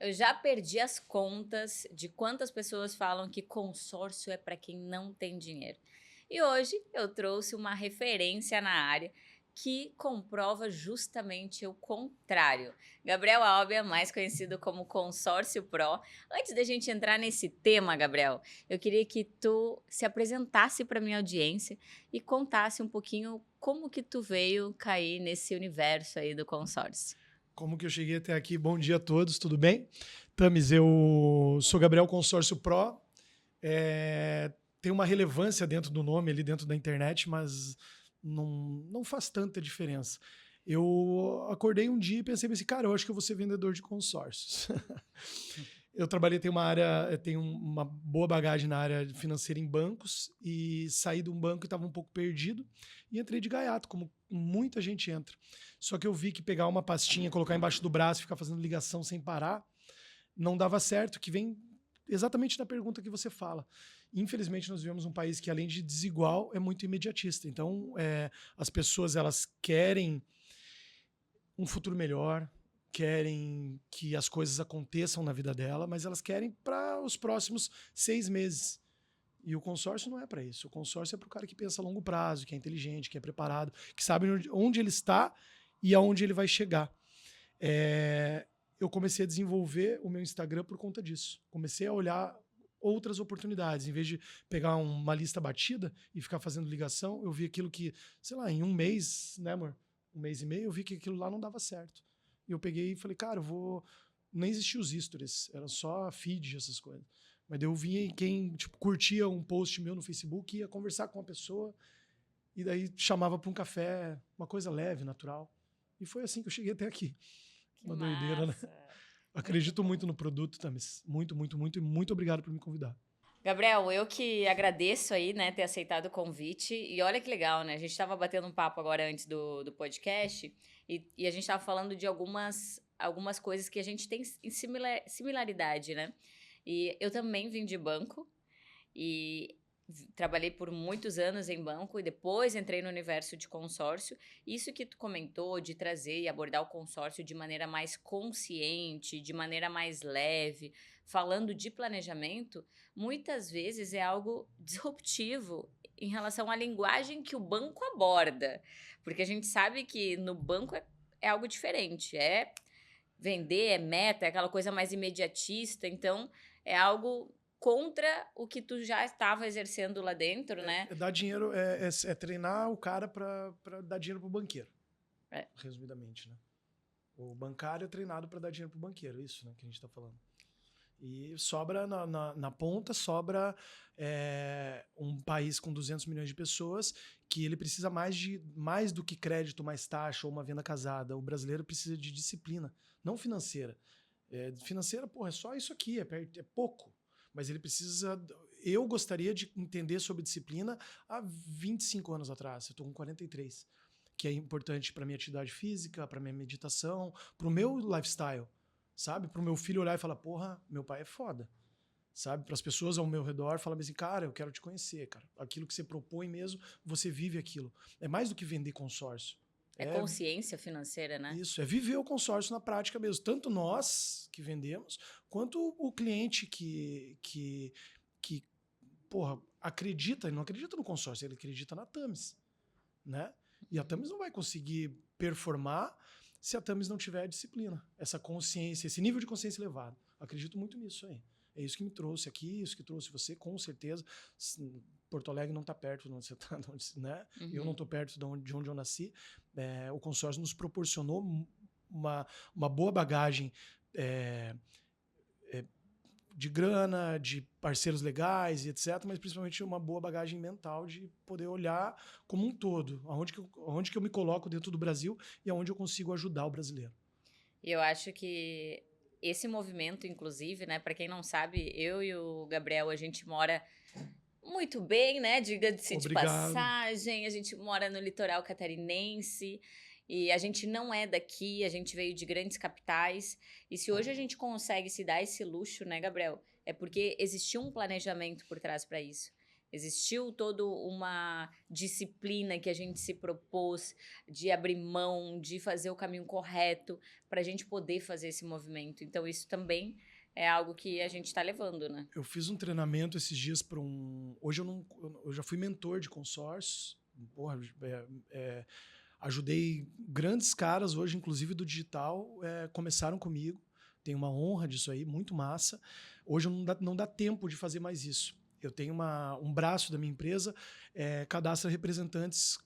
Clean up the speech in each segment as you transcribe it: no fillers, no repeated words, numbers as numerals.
Eu já perdi as contas de quantas pessoas falam que consórcio é para quem não tem dinheiro. E hoje eu trouxe uma referência na área que comprova justamente o contrário. Gabriel Albia, mais conhecido como Consórcio Pro. Antes da gente entrar nesse tema, Gabriel, eu queria que tu se apresentasse para minha audiência e contasse um pouquinho como que tu veio cair nesse universo aí do consórcio. Como que eu cheguei até aqui? Bom dia a todos, tudo bem? Tamis, eu sou Gabriel Consórcio Pro. Tem uma relevância dentro do nome, ali dentro da internet, mas não faz tanta diferença. Eu acordei um dia e pensei assim, cara, eu acho que eu vou ser vendedor de consórcios. Eu trabalhei, tenho uma boa bagagem na área financeira em bancos e saí de um banco e estava um pouco perdido e entrei de gaiato, como muita gente entra. Só que eu vi que pegar uma pastinha, colocar embaixo do braço e ficar fazendo ligação sem parar, não dava certo, que vem exatamente na pergunta que você fala. Infelizmente, nós vivemos um país que, além de desigual, é muito imediatista. Então, as pessoas elas querem um futuro melhor, querem que as coisas aconteçam na vida dela, mas elas querem para os próximos 6 meses. E o consórcio não é para isso. O consórcio é para o cara que pensa a longo prazo, que é inteligente, que é preparado, que sabe onde ele está e aonde ele vai chegar. Eu comecei a desenvolver o meu Instagram por conta disso. Comecei a olhar outras oportunidades. Em vez de pegar uma lista batida e ficar fazendo ligação, eu vi aquilo que, sei lá, em um mês, né, amor? 1 mês e meio, eu vi que aquilo lá não dava certo. E eu peguei e falei, cara, eu vou... Nem existiam os stories, era só feed, essas coisas. Mas daí eu vi quem curtia um post meu no Facebook, ia conversar com uma pessoa e daí chamava para um café, uma coisa leve, natural. E foi assim que eu cheguei até aqui. Que Uma doideira, né? massa! Muito Acredito bom. muito no produto, Tamis. Muito, muito, muito. E muito obrigado por me convidar. Gabriel, eu que agradeço aí, né, ter aceitado o convite. E olha que legal, né? A gente estava batendo um papo agora antes do podcast e a gente estava falando de algumas coisas que a gente tem em similaridade, né? E eu também vim de banco e trabalhei por muitos anos em banco e depois entrei no universo de consórcio. Isso que tu comentou de trazer e abordar o consórcio de maneira mais consciente, de maneira mais leve, falando de planejamento, muitas vezes é algo disruptivo em relação à linguagem que o banco aborda. Porque a gente sabe que no banco é algo diferente, é vender, é meta, é aquela coisa mais imediatista, então é algo contra o que tu já estava exercendo lá dentro, né? Dar dinheiro, é treinar o cara para dar dinheiro pro banqueiro. É. Resumidamente, né? O bancário é treinado para dar dinheiro pro banqueiro, isso, né, que a gente está falando. E sobra na ponta, sobra um país com 200 milhões de pessoas que ele precisa mais do que crédito, mais taxa ou uma venda casada. O brasileiro precisa de disciplina, não financeira. Financeira, porra, é só isso aqui, é pouco. Mas ele precisa... Eu gostaria de entender sobre disciplina há 25 anos atrás. Eu estou com 43. Que é importante para minha atividade física, para minha meditação, para o meu lifestyle. Sabe? Para o meu filho olhar e falar, porra, meu pai é foda. Sabe? Para as pessoas ao meu redor falar assim, cara, eu quero te conhecer, cara. Aquilo que você propõe mesmo, você vive aquilo. É mais do que vender consórcio. É É consciência financeira, né? isso, é viver o consórcio na prática mesmo. Tanto nós que vendemos, quanto o cliente que porra, acredita, ele não acredita no consórcio, ele acredita na Tamis, né? E a Tamis não vai conseguir performar se a Tamis não tiver a disciplina, essa consciência, esse nível de consciência elevado. Acredito muito nisso aí. É isso que me trouxe aqui, isso que trouxe você, com certeza. Porto Alegre não está perto de onde você está, né? Eu não estou perto de onde eu nasci. O consórcio nos proporcionou uma boa bagagem de grana, de parceiros legais e etc., mas principalmente uma boa bagagem mental de poder olhar como um todo, aonde que eu me coloco dentro do Brasil e aonde eu consigo ajudar o brasileiro. E eu acho que esse movimento, inclusive, né, para quem não sabe, eu e o Gabriel, a gente mora muito bem, né, diga-se de Obrigado. passagem, a gente mora no litoral catarinense e a gente não é daqui, a gente veio de grandes capitais. E se hoje a gente consegue se dar esse luxo, né, Gabriel, é porque existia um planejamento por trás para isso. Existiu toda uma disciplina que a gente se propôs de abrir mão, de fazer o caminho correto para a gente poder fazer esse movimento. Então, isso também é algo que a gente está levando, né? Eu fiz um treinamento esses dias para um. Hoje eu já fui mentor de consórcios. Porra, ajudei grandes caras hoje, inclusive do digital, começaram comigo. Tenho uma honra disso aí, muito massa. Hoje não dá tempo de fazer mais isso. Eu tenho um braço da minha empresa, cadastra representantes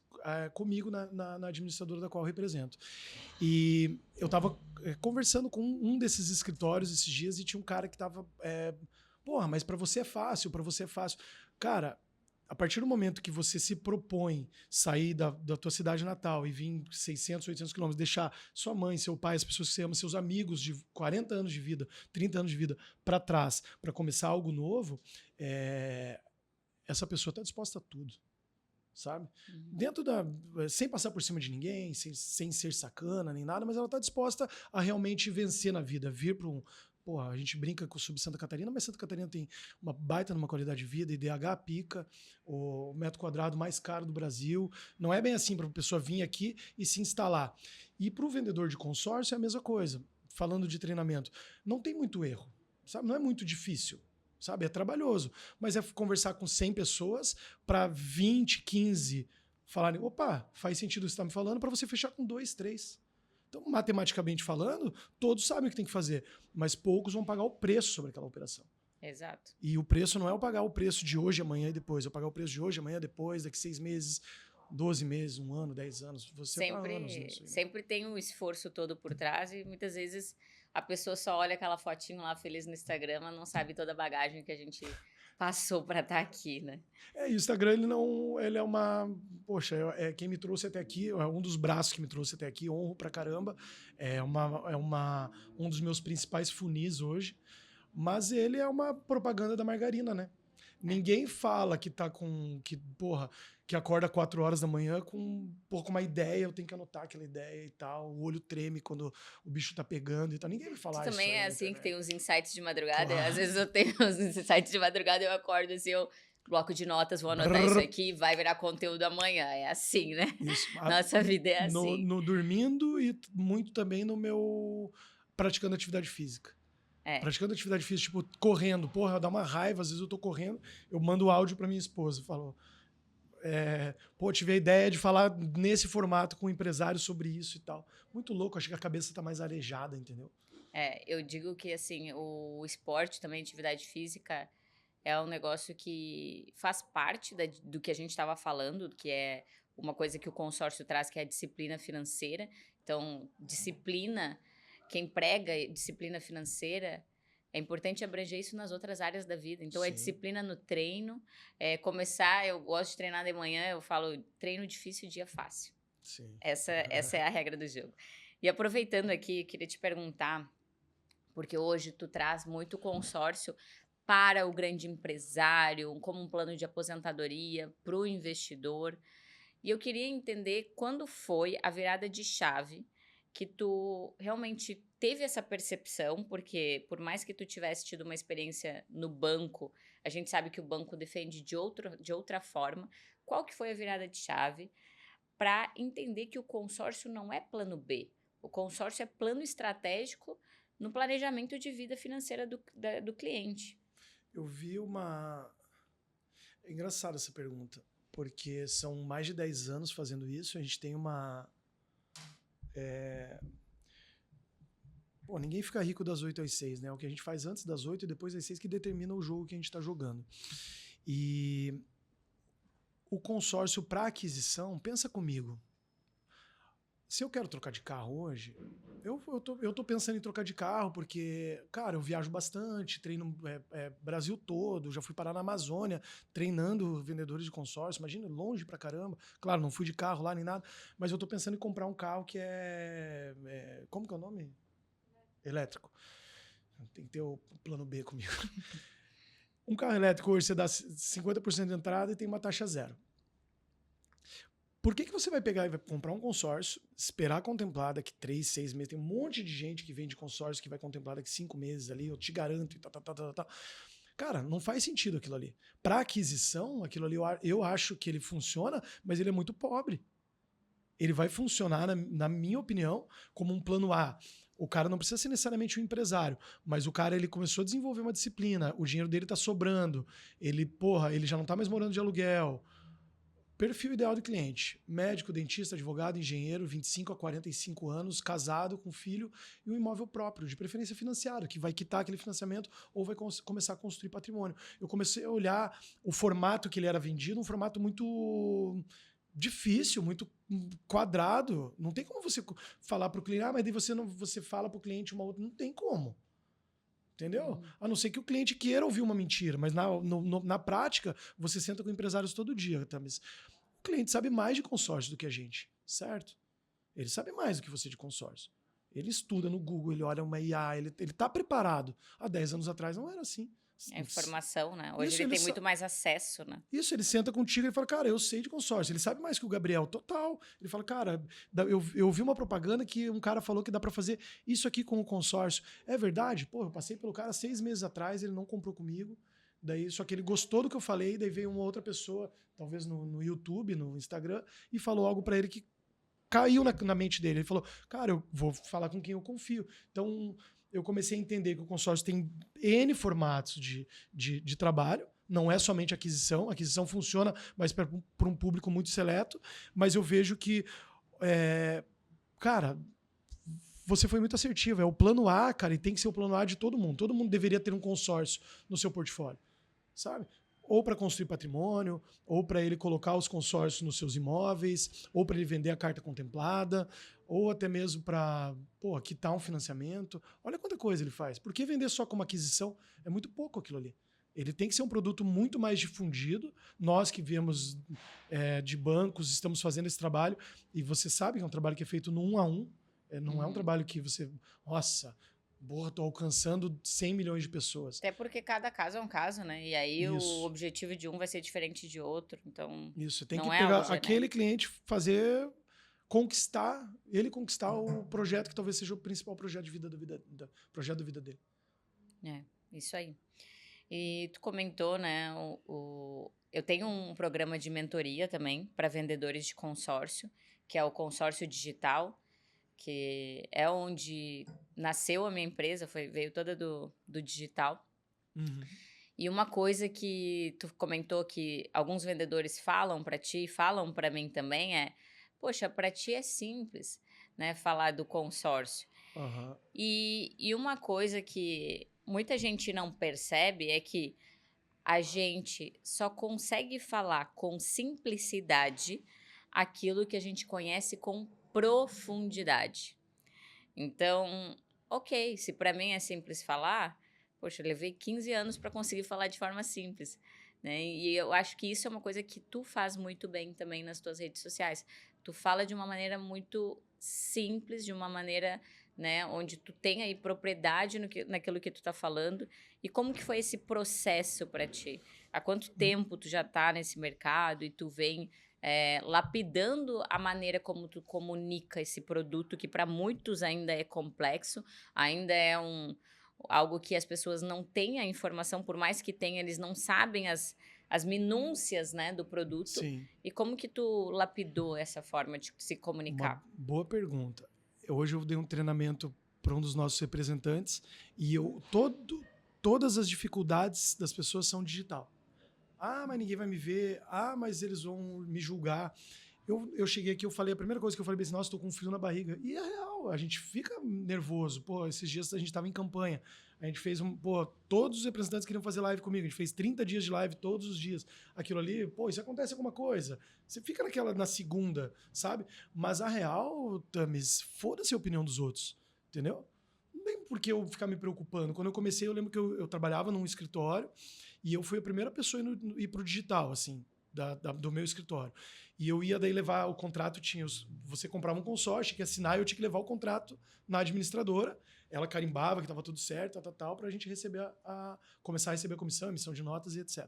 comigo na administradora da qual eu represento. E eu estava conversando com um desses escritórios esses dias e tinha um cara que estava... porra, mas para você é fácil, para você é fácil. Cara, a partir do momento que você se propõe sair da tua cidade natal e vir 600, 800 quilômetros, deixar sua mãe, seu pai, as pessoas que você ama, seus amigos de 40 anos de vida, 30 anos de vida para trás, para começar algo novo, essa pessoa está disposta a tudo, sabe? Sem passar por cima de ninguém, sem ser sacana nem nada, mas ela está disposta a realmente vencer na vida, vir para um... Porra, a gente brinca com o Sub Santa Catarina, mas Santa Catarina tem uma baita numa qualidade de vida, IDH pica, o metro quadrado mais caro do Brasil. Não é bem assim para a pessoa vir aqui e se instalar. E para o vendedor de consórcio é a mesma coisa. Falando de treinamento, não tem muito erro, sabe? Não é muito difícil, sabe? É trabalhoso, mas é conversar com 100 pessoas para 20, 15 falarem, opa, faz sentido o que você está me falando, para você fechar com 2, 3. Então, matematicamente falando, todos sabem o que tem que fazer, mas poucos vão pagar o preço sobre aquela operação. Exato. E o preço não é eu pagar o preço de hoje, amanhã e depois. Eu pagar o preço de hoje, amanhã, depois, daqui 6 meses, 12 meses, 1 ano, 10 anos. Você sempre, tá anos nisso, né? sempre tem um esforço todo por trás e muitas vezes a pessoa só olha aquela fotinho lá feliz no Instagram, mas não sabe toda a bagagem que a gente passou para estar aqui, né? E o Instagram, ele é uma... Poxa, quem me trouxe até aqui, é um dos braços que me trouxe até aqui, honro pra caramba. Um dos meus principais funis hoje. Mas ele é uma propaganda da margarina, né? Ninguém fala que tá com... que acorda 4 horas da manhã com uma ideia, eu tenho que anotar aquela ideia e tal, o olho treme quando o bicho tá pegando e tal. Ninguém vai falar Tu isso. também é assim, que tem uns insights de madrugada? Claro. Às vezes eu tenho uns insights de madrugada, eu acordo assim, bloco de notas, vou anotar isso aqui, vai virar conteúdo amanhã. É assim, né? Isso. Nossa vida é assim. No dormindo e muito também no meu... praticando atividade física. Praticando atividade física, tipo, correndo. Porra, dá uma raiva, às vezes eu tô correndo, eu mando áudio pra minha esposa, falo... tive a ideia de falar nesse formato com um empresário sobre isso e tal. Muito louco, acho que a cabeça tá mais arejada, entendeu? Eu digo que, assim, o esporte também, atividade física, é um negócio que faz parte do que a gente estava falando, que é uma coisa que o consórcio traz, que é a disciplina financeira. Então, quem prega disciplina financeira, é importante abranger isso nas outras áreas da vida. Então, Sim. é disciplina no treino, eu gosto de treinar de manhã, eu falo, treino difícil, dia fácil. Sim. Essa é a regra do jogo. E aproveitando aqui, eu queria te perguntar, porque hoje tu traz muito consórcio para o grande empresário, como um plano de aposentadoria, para o investidor. E eu queria entender quando foi a virada de chave que tu realmente teve essa percepção, porque por mais que tu tivesse tido uma experiência no banco, a gente sabe que o banco defende de outra forma. Qual que foi a virada de chave para entender que o consórcio não é plano B? O consórcio é plano estratégico no planejamento de vida financeira do cliente. Eu vi uma... É engraçada essa pergunta, porque são mais de 10 anos fazendo isso, a gente tem uma... ninguém fica rico das 8 às 6, né? O que a gente faz antes das 8 e depois das 6 que determina o jogo que a gente está jogando. E o consórcio para aquisição, pensa comigo. Se eu quero trocar de carro hoje, eu tô pensando em trocar de carro porque, cara, eu viajo bastante, treino Brasil todo, já fui parar na Amazônia treinando vendedores de consórcio, imagina, longe pra caramba. Claro, não fui de carro lá nem nada, mas eu tô pensando em comprar um carro que como que é o nome? Elétrico. Tem que ter o plano B comigo. Um carro elétrico hoje você dá 50% de entrada e tem uma taxa zero. Por que você vai pegar e vai comprar um consórcio, esperar contemplar daqui 3, 6 meses? Tem um monte de gente que vende consórcio que vai contemplar daqui 5 meses ali, eu te garanto, e tal. Cara, não faz sentido aquilo ali. Para aquisição, aquilo ali eu acho que ele funciona, mas ele é muito pobre. Ele vai funcionar, na minha opinião, como um plano A. O cara não precisa ser necessariamente um empresário, mas o cara ele começou a desenvolver uma disciplina, o dinheiro dele tá sobrando, ele já não tá mais morando de aluguel. Perfil ideal do cliente: médico, dentista, advogado, engenheiro, 25 a 45 anos, casado, com filho e um imóvel próprio, de preferência financiado, que vai quitar aquele financiamento ou vai começar a construir patrimônio. Eu comecei a olhar o formato que ele era vendido, um formato muito difícil, muito quadrado. Não tem como você falar para o cliente, mas daí você fala para o cliente uma outra. Não tem como. Entendeu? A não ser que o cliente queira ouvir uma mentira, mas na prática, você senta com empresários todo dia, tá? Mas o cliente sabe mais de consórcio do que a gente, certo? Ele sabe mais do que você de consórcio. Ele estuda no Google, ele olha uma IA, ele tá preparado. Há 10 anos atrás não era assim. É informação, né? Hoje Isso, ele tem muito mais acesso, né? Isso, ele senta contigo e fala, cara, eu sei de consórcio. Ele sabe mais que o Gabriel, total. Ele fala, cara, eu vi uma propaganda que um cara falou que dá para fazer isso aqui com o consórcio. É verdade? Pô, eu passei pelo cara 6 meses atrás, ele não comprou comigo. Daí, só que ele gostou do que eu falei, daí veio uma outra pessoa, talvez no YouTube, no Instagram, e falou algo para ele que caiu na mente dele. Ele falou, cara, eu vou falar com quem eu confio. Então, eu comecei a entender que o consórcio tem N formatos de trabalho, não é somente aquisição. A aquisição funciona, mas para um público muito seleto. Mas eu vejo que, cara, você foi muito assertivo. É o plano A, cara, e tem que ser o plano A de todo mundo. Todo mundo deveria ter um consórcio no seu portfólio, sabe? Ou para construir patrimônio, ou para ele colocar os consórcios nos seus imóveis, ou para ele vender a carta contemplada, ou até mesmo para quitar um financiamento. Olha quanta coisa ele faz. Por que vender só como aquisição? É muito pouco aquilo ali. Ele tem que ser um produto muito mais difundido. Nós que viemos de bancos, estamos fazendo esse trabalho, e você sabe que é um trabalho que é feito no 1 a 1. Não é um trabalho que você... Nossa... tô alcançando 100 milhões de pessoas. Até porque cada caso é um caso, né? E aí Isso. o objetivo de um vai ser diferente de outro, então... Isso, tem não que é pegar algo aquele cliente, conquistar o projeto que talvez seja o principal projeto de vida projeto da vida dele. É, isso aí. E tu comentou, né, eu tenho um programa de mentoria também para vendedores de consórcio, que é o Consórcio Digital, que é onde nasceu a minha empresa, veio toda do digital. Uhum. E uma coisa que tu comentou que alguns vendedores falam para ti, falam para mim também poxa, para ti é simples, né, falar do consórcio. Uhum. E uma coisa que muita gente não percebe é que a gente só consegue falar com simplicidade aquilo que a gente conhece com profundidade. Então, ok, se para mim é simples falar, poxa, eu levei 15 anos para conseguir falar de forma simples, né? E eu acho que isso é uma coisa que tu faz muito bem também nas tuas redes sociais. Tu fala de uma maneira muito simples, de uma maneira, né, onde tu tem aí propriedade naquilo que tu tá falando. E como que foi esse processo para ti? Há quanto tempo tu já tá nesse mercado e tu vem lapidando a maneira como tu comunica esse produto, que para muitos ainda é complexo, ainda é algo que as pessoas não têm a informação, por mais que tenham, eles não sabem as minúcias, né, do produto. Sim. E como que tu lapidou essa forma de se comunicar? Uma boa pergunta. Hoje eu dei um treinamento para um dos nossos representantes e todas as dificuldades das pessoas são digital. Ah, mas ninguém vai me ver. Ah, mas eles vão me julgar. Eu cheguei aqui, eu falei, a primeira coisa que eu falei, assim, nossa, tô com um frio na barriga. E é real, a gente fica nervoso. Pô, esses dias a gente tava em campanha. A gente fez todos os representantes queriam fazer live comigo. A gente fez 30 dias de live todos os dias. Aquilo ali, isso acontece alguma coisa. Você fica na segunda, sabe? Mas a real, Tamis, foda-se a opinião dos outros. Entendeu? Não tem por que eu ficar me preocupando. Quando eu comecei, eu lembro que eu trabalhava num escritório e eu fui a primeira pessoa a ir pro digital, assim, do meu escritório. E eu ia daí levar o contrato, você comprava um consórcio, tinha que assinar, e eu tinha que levar o contrato na administradora. Ela carimbava que estava tudo certo, tal, para a gente começar a receber a comissão, emissão de notas e etc.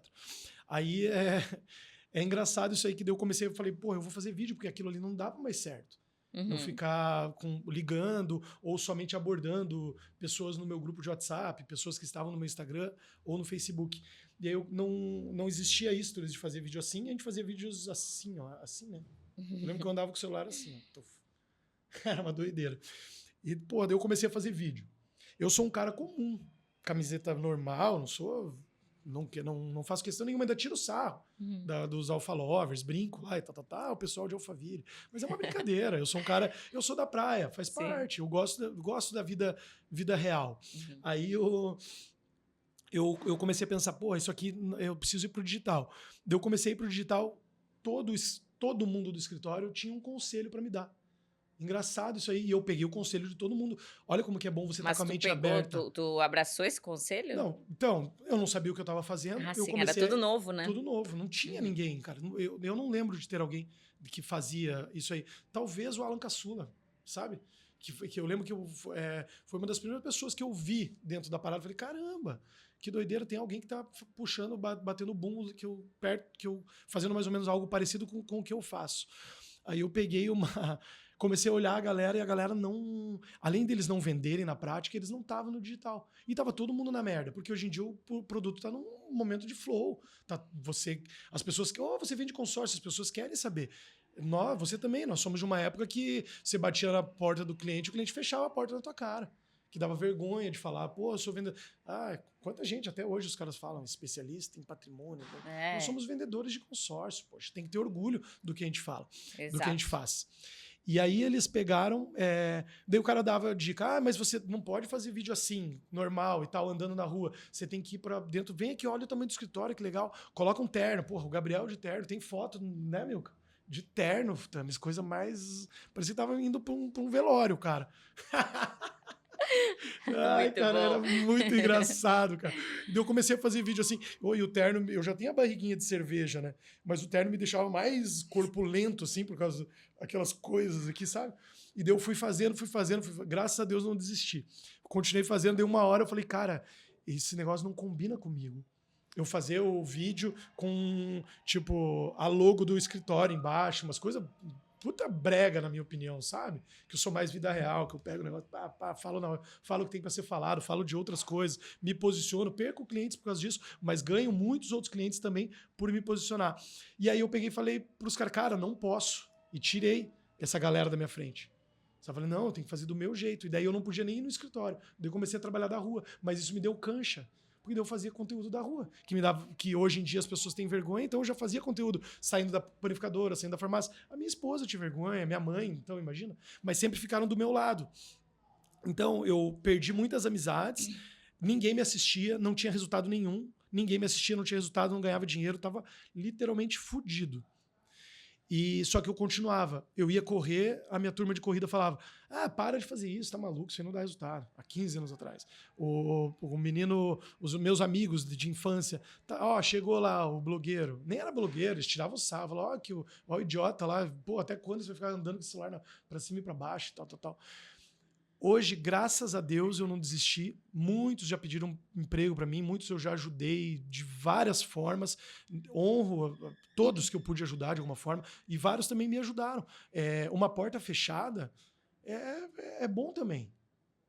Aí é engraçado isso aí, que daí eu comecei, eu falei, eu vou fazer vídeo, porque aquilo ali não dava mais certo. Eu ficar ligando ou somente abordando pessoas no meu grupo de WhatsApp, pessoas que estavam no meu Instagram ou no Facebook. E aí não existia isso de fazer vídeo assim, a gente fazia vídeos assim, ó, assim, né? Eu lembro que eu andava com o celular assim, ó. Era uma doideira. E, pô, daí eu comecei a fazer vídeo. Eu sou um cara comum, camiseta normal, não sou... Não faço questão nenhuma, ainda tiro sarro dos Alpha Lovers, brinco lá e o pessoal de Alphaville. Mas é uma brincadeira, eu sou um cara, eu sou da praia, faz parte, eu gosto da vida real. Aí eu comecei a pensar, pô, isso aqui eu preciso ir pro digital. Daí eu comecei a ir pro digital, todo mundo do escritório tinha um conselho para me dar. Engraçado isso aí. E eu peguei o conselho de todo mundo. Olha como que é bom você estar com a mente aberta. Tu abraçou esse conselho? Não, então, eu não sabia o que eu estava fazendo. Ah, eu sim, comecei era tudo novo, né? Tudo novo. Não tinha ninguém, cara. Eu não lembro de ter alguém que fazia isso aí. Talvez o Alan Caçula, sabe? Que eu lembro que foi uma das primeiras pessoas que eu vi dentro da parada. Eu falei, caramba, que doideira, tem alguém que tá puxando, batendo bumbo, fazendo mais ou menos algo parecido com o que eu faço. Aí eu peguei comecei a olhar a galera e a galera não... Além deles não venderem na prática, eles não estavam no digital. E tava todo mundo na merda, porque hoje em dia o produto tá num momento de flow. As pessoas... você vende consórcio, as pessoas querem saber. Você também, nós somos de uma época que você batia na porta do cliente, o cliente fechava a porta na tua cara. Que dava vergonha de falar, pô, eu sou vendedor. Quanta gente até hoje os caras falam, especialista em patrimônio. Né? Nós somos vendedores de consórcio, poxa, tem que ter orgulho do que a gente fala, do que a gente faz. E aí eles pegaram, daí o cara dava dica, mas você não pode fazer vídeo assim, normal e tal, andando na rua. Você tem que ir pra dentro, vem aqui, olha o tamanho do escritório, que legal. Coloca um terno, porra, o Gabriel de terno, tem foto, né, Milka? De terno, Thames, coisa mais... Parecia que tava indo pra um velório, cara. Ai, cara, era muito engraçado, cara. Daí eu comecei a fazer vídeo assim. E o terno, eu já tinha a barriguinha de cerveja, né? Mas o terno me deixava mais corpulento, assim, por causa daquelas coisas aqui, sabe? E daí eu fui fazendo. Graças a Deus não desisti. Continuei fazendo, daí uma hora eu falei, cara, esse negócio não combina comigo. Eu fazer o vídeo com, tipo, a logo do escritório embaixo, umas coisas puta brega, na minha opinião, sabe? Que eu sou mais vida real, que eu pego o negócio, falo o que tem para ser falado, falo de outras coisas, me posiciono, perco clientes por causa disso, mas ganho muitos outros clientes também por me posicionar. E aí eu peguei e falei pros caras, cara, não posso. E tirei essa galera da minha frente. Só falei, não, eu tenho que fazer do meu jeito. E daí eu não podia nem ir no escritório. Daí eu comecei a trabalhar da rua. Mas isso me deu cancha. Porque daí eu fazia conteúdo da rua, que hoje em dia as pessoas têm vergonha, então eu já fazia conteúdo saindo da panificadora, saindo da farmácia. A minha esposa tinha vergonha, minha mãe, então imagina. Mas sempre ficaram do meu lado. Então eu perdi muitas amizades, ninguém me assistia, não tinha resultado nenhum, ninguém me assistia, não tinha resultado, não ganhava dinheiro, estava literalmente fudido. E só que eu continuava. Eu ia correr, a minha turma de corrida falava: para de fazer isso, tá maluco, isso aí não dá resultado. Há 15 anos atrás. O menino, os meus amigos de infância, chegou lá o blogueiro. Nem era blogueiro, eles tiravam o sarro, falavam, o idiota lá, pô, até quando você vai ficar andando com o celular pra cima e pra baixo, tal. Hoje, graças a Deus, eu não desisti. Muitos já pediram emprego para mim, muitos eu já ajudei de várias formas. Honro todos que eu pude ajudar de alguma forma, e vários também me ajudaram. Uma porta fechada é bom também,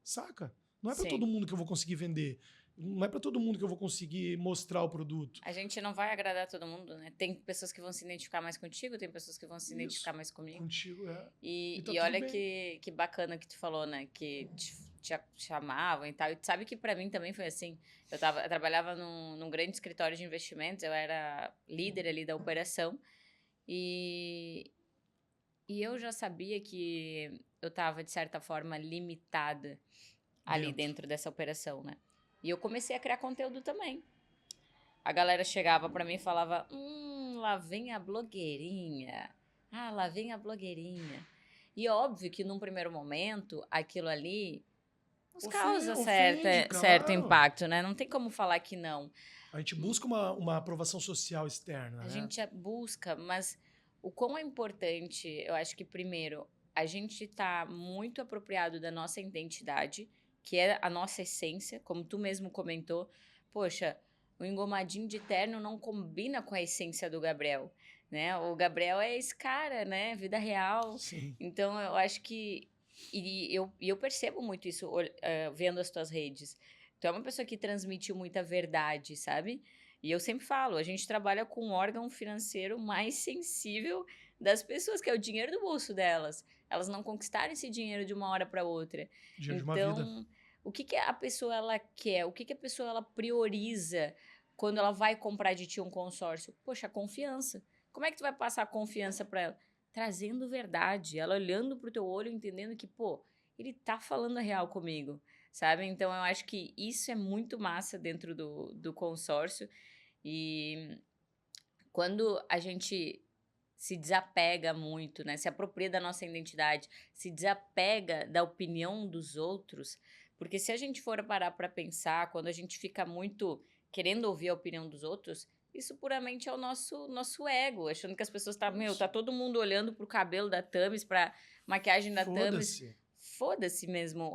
saca? Não é para todo mundo que eu vou conseguir vender. Não é para todo mundo que eu vou conseguir mostrar o produto. A gente não vai agradar todo mundo, né? Tem pessoas que vão se identificar mais contigo, tem pessoas que vão se identificar mais comigo. Contigo, E olha que bacana que tu falou, né? Que te chamavam e tal. E tu sabe que pra mim também foi assim. Eu trabalhava num grande escritório de investimentos, eu era líder ali da operação. E eu já sabia que eu tava, de certa forma, limitada ali dentro dessa operação, né? E eu comecei a criar conteúdo também. A galera chegava pra mim e falava, lá vem a blogueirinha. Lá vem a blogueirinha. E óbvio que num primeiro momento, aquilo ali causa certo impacto, né? Não tem como falar que não. A gente busca uma aprovação social externa, A gente busca, mas o quão é importante, eu acho que primeiro, a gente tá muito apropriado da nossa identidade, que é a nossa essência, como tu mesmo comentou. Poxa, o engomadinho de terno não combina com a essência do Gabriel. né? O Gabriel é esse cara, né? Vida real. Sim. Então, eu acho que... eu percebo muito isso vendo as tuas redes. Tu é uma pessoa que transmite muita verdade, sabe? E eu sempre falo, a gente trabalha com o órgão financeiro mais sensível das pessoas, que é o dinheiro do bolso delas. Elas não conquistaram esse dinheiro de uma hora para outra. Dia de uma vida. Então, o que a pessoa ela quer? O que a pessoa ela prioriza quando ela vai comprar de ti um consórcio? Poxa, a confiança. Como é que tu vai passar a confiança para ela? Trazendo verdade, ela olhando pro teu olho, entendendo que, pô, ele tá falando a real comigo, sabe? Então, eu acho que isso é muito massa dentro do consórcio. E quando a gente se desapega muito, né? Se apropria da nossa identidade, se desapega da opinião dos outros, porque se a gente for parar para pensar, quando a gente fica muito querendo ouvir a opinião dos outros, isso puramente é o nosso ego, achando que as pessoas tá todo mundo olhando pro cabelo da Thames, pra maquiagem da Thames. Foda-se. Foda-se mesmo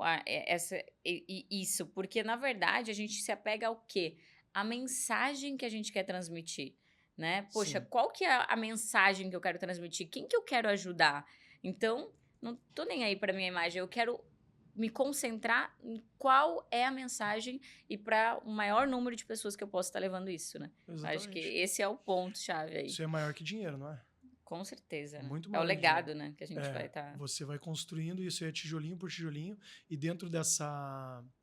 isso, porque na verdade a gente se apega ao quê? A mensagem que a gente quer transmitir, né? Poxa, Sim. qual que é a mensagem que eu quero transmitir? Quem que eu quero ajudar? Então, não tô nem aí para minha imagem, eu quero me concentrar em qual é a mensagem e para o maior número de pessoas que eu posso estar levando isso, né? Acho que Exatamente. esse é o ponto-chave aí. Isso é maior que dinheiro, não é? Com certeza, né? Muito É o maior que legado, dinheiro. né? Que a gente vai estar... Você vai construindo isso aí tijolinho por tijolinho, e dentro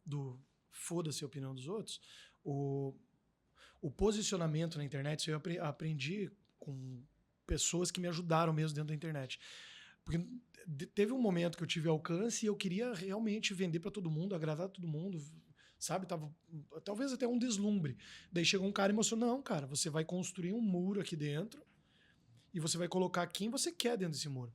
do foda-se a opinião dos outros, o posicionamento na internet, isso eu aprendi com pessoas que me ajudaram mesmo dentro da internet. Porque teve um momento que eu tive alcance e eu queria realmente vender para todo mundo, agradar todo mundo, sabe? Tava talvez até um deslumbre. Daí chegou um cara e mostrou: não, cara, você vai construir um muro aqui dentro e você vai colocar quem você quer dentro desse muro.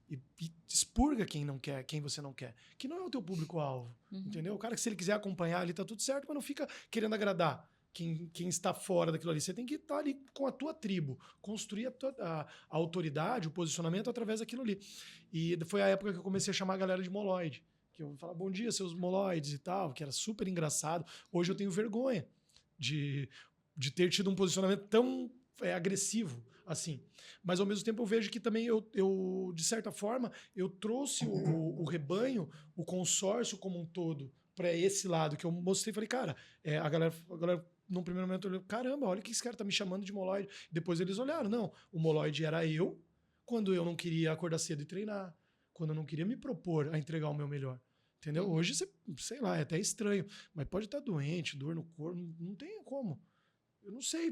E expurga quem não quer, quem você não quer. Que não é o teu público-alvo, entendeu? O cara que, se ele quiser acompanhar ali, tá tudo certo, mas não fica querendo agradar quem está fora daquilo ali. Você tem que estar ali com a tua tribo, construir a autoridade, o posicionamento através daquilo ali. E foi a época que eu comecei a chamar a galera de moloide. Que eu falava: bom dia, seus moloides e tal, que era super engraçado. Hoje eu tenho vergonha de ter tido um posicionamento tão agressivo assim. Mas ao mesmo tempo eu vejo que também eu de certa forma, eu trouxe o rebanho, o consórcio como um todo, para esse lado que eu mostrei. Falei: cara, a galera num primeiro momento olhou: caramba, olha que esse cara tá me chamando de moloide. Depois eles olharam: não, o moloide era eu, quando eu não queria acordar cedo e treinar, quando eu não queria me propor a entregar o meu melhor. Entendeu? Hoje, sei lá, é até estranho, mas pode estar doente, dor no corpo, não tem como. Eu não sei,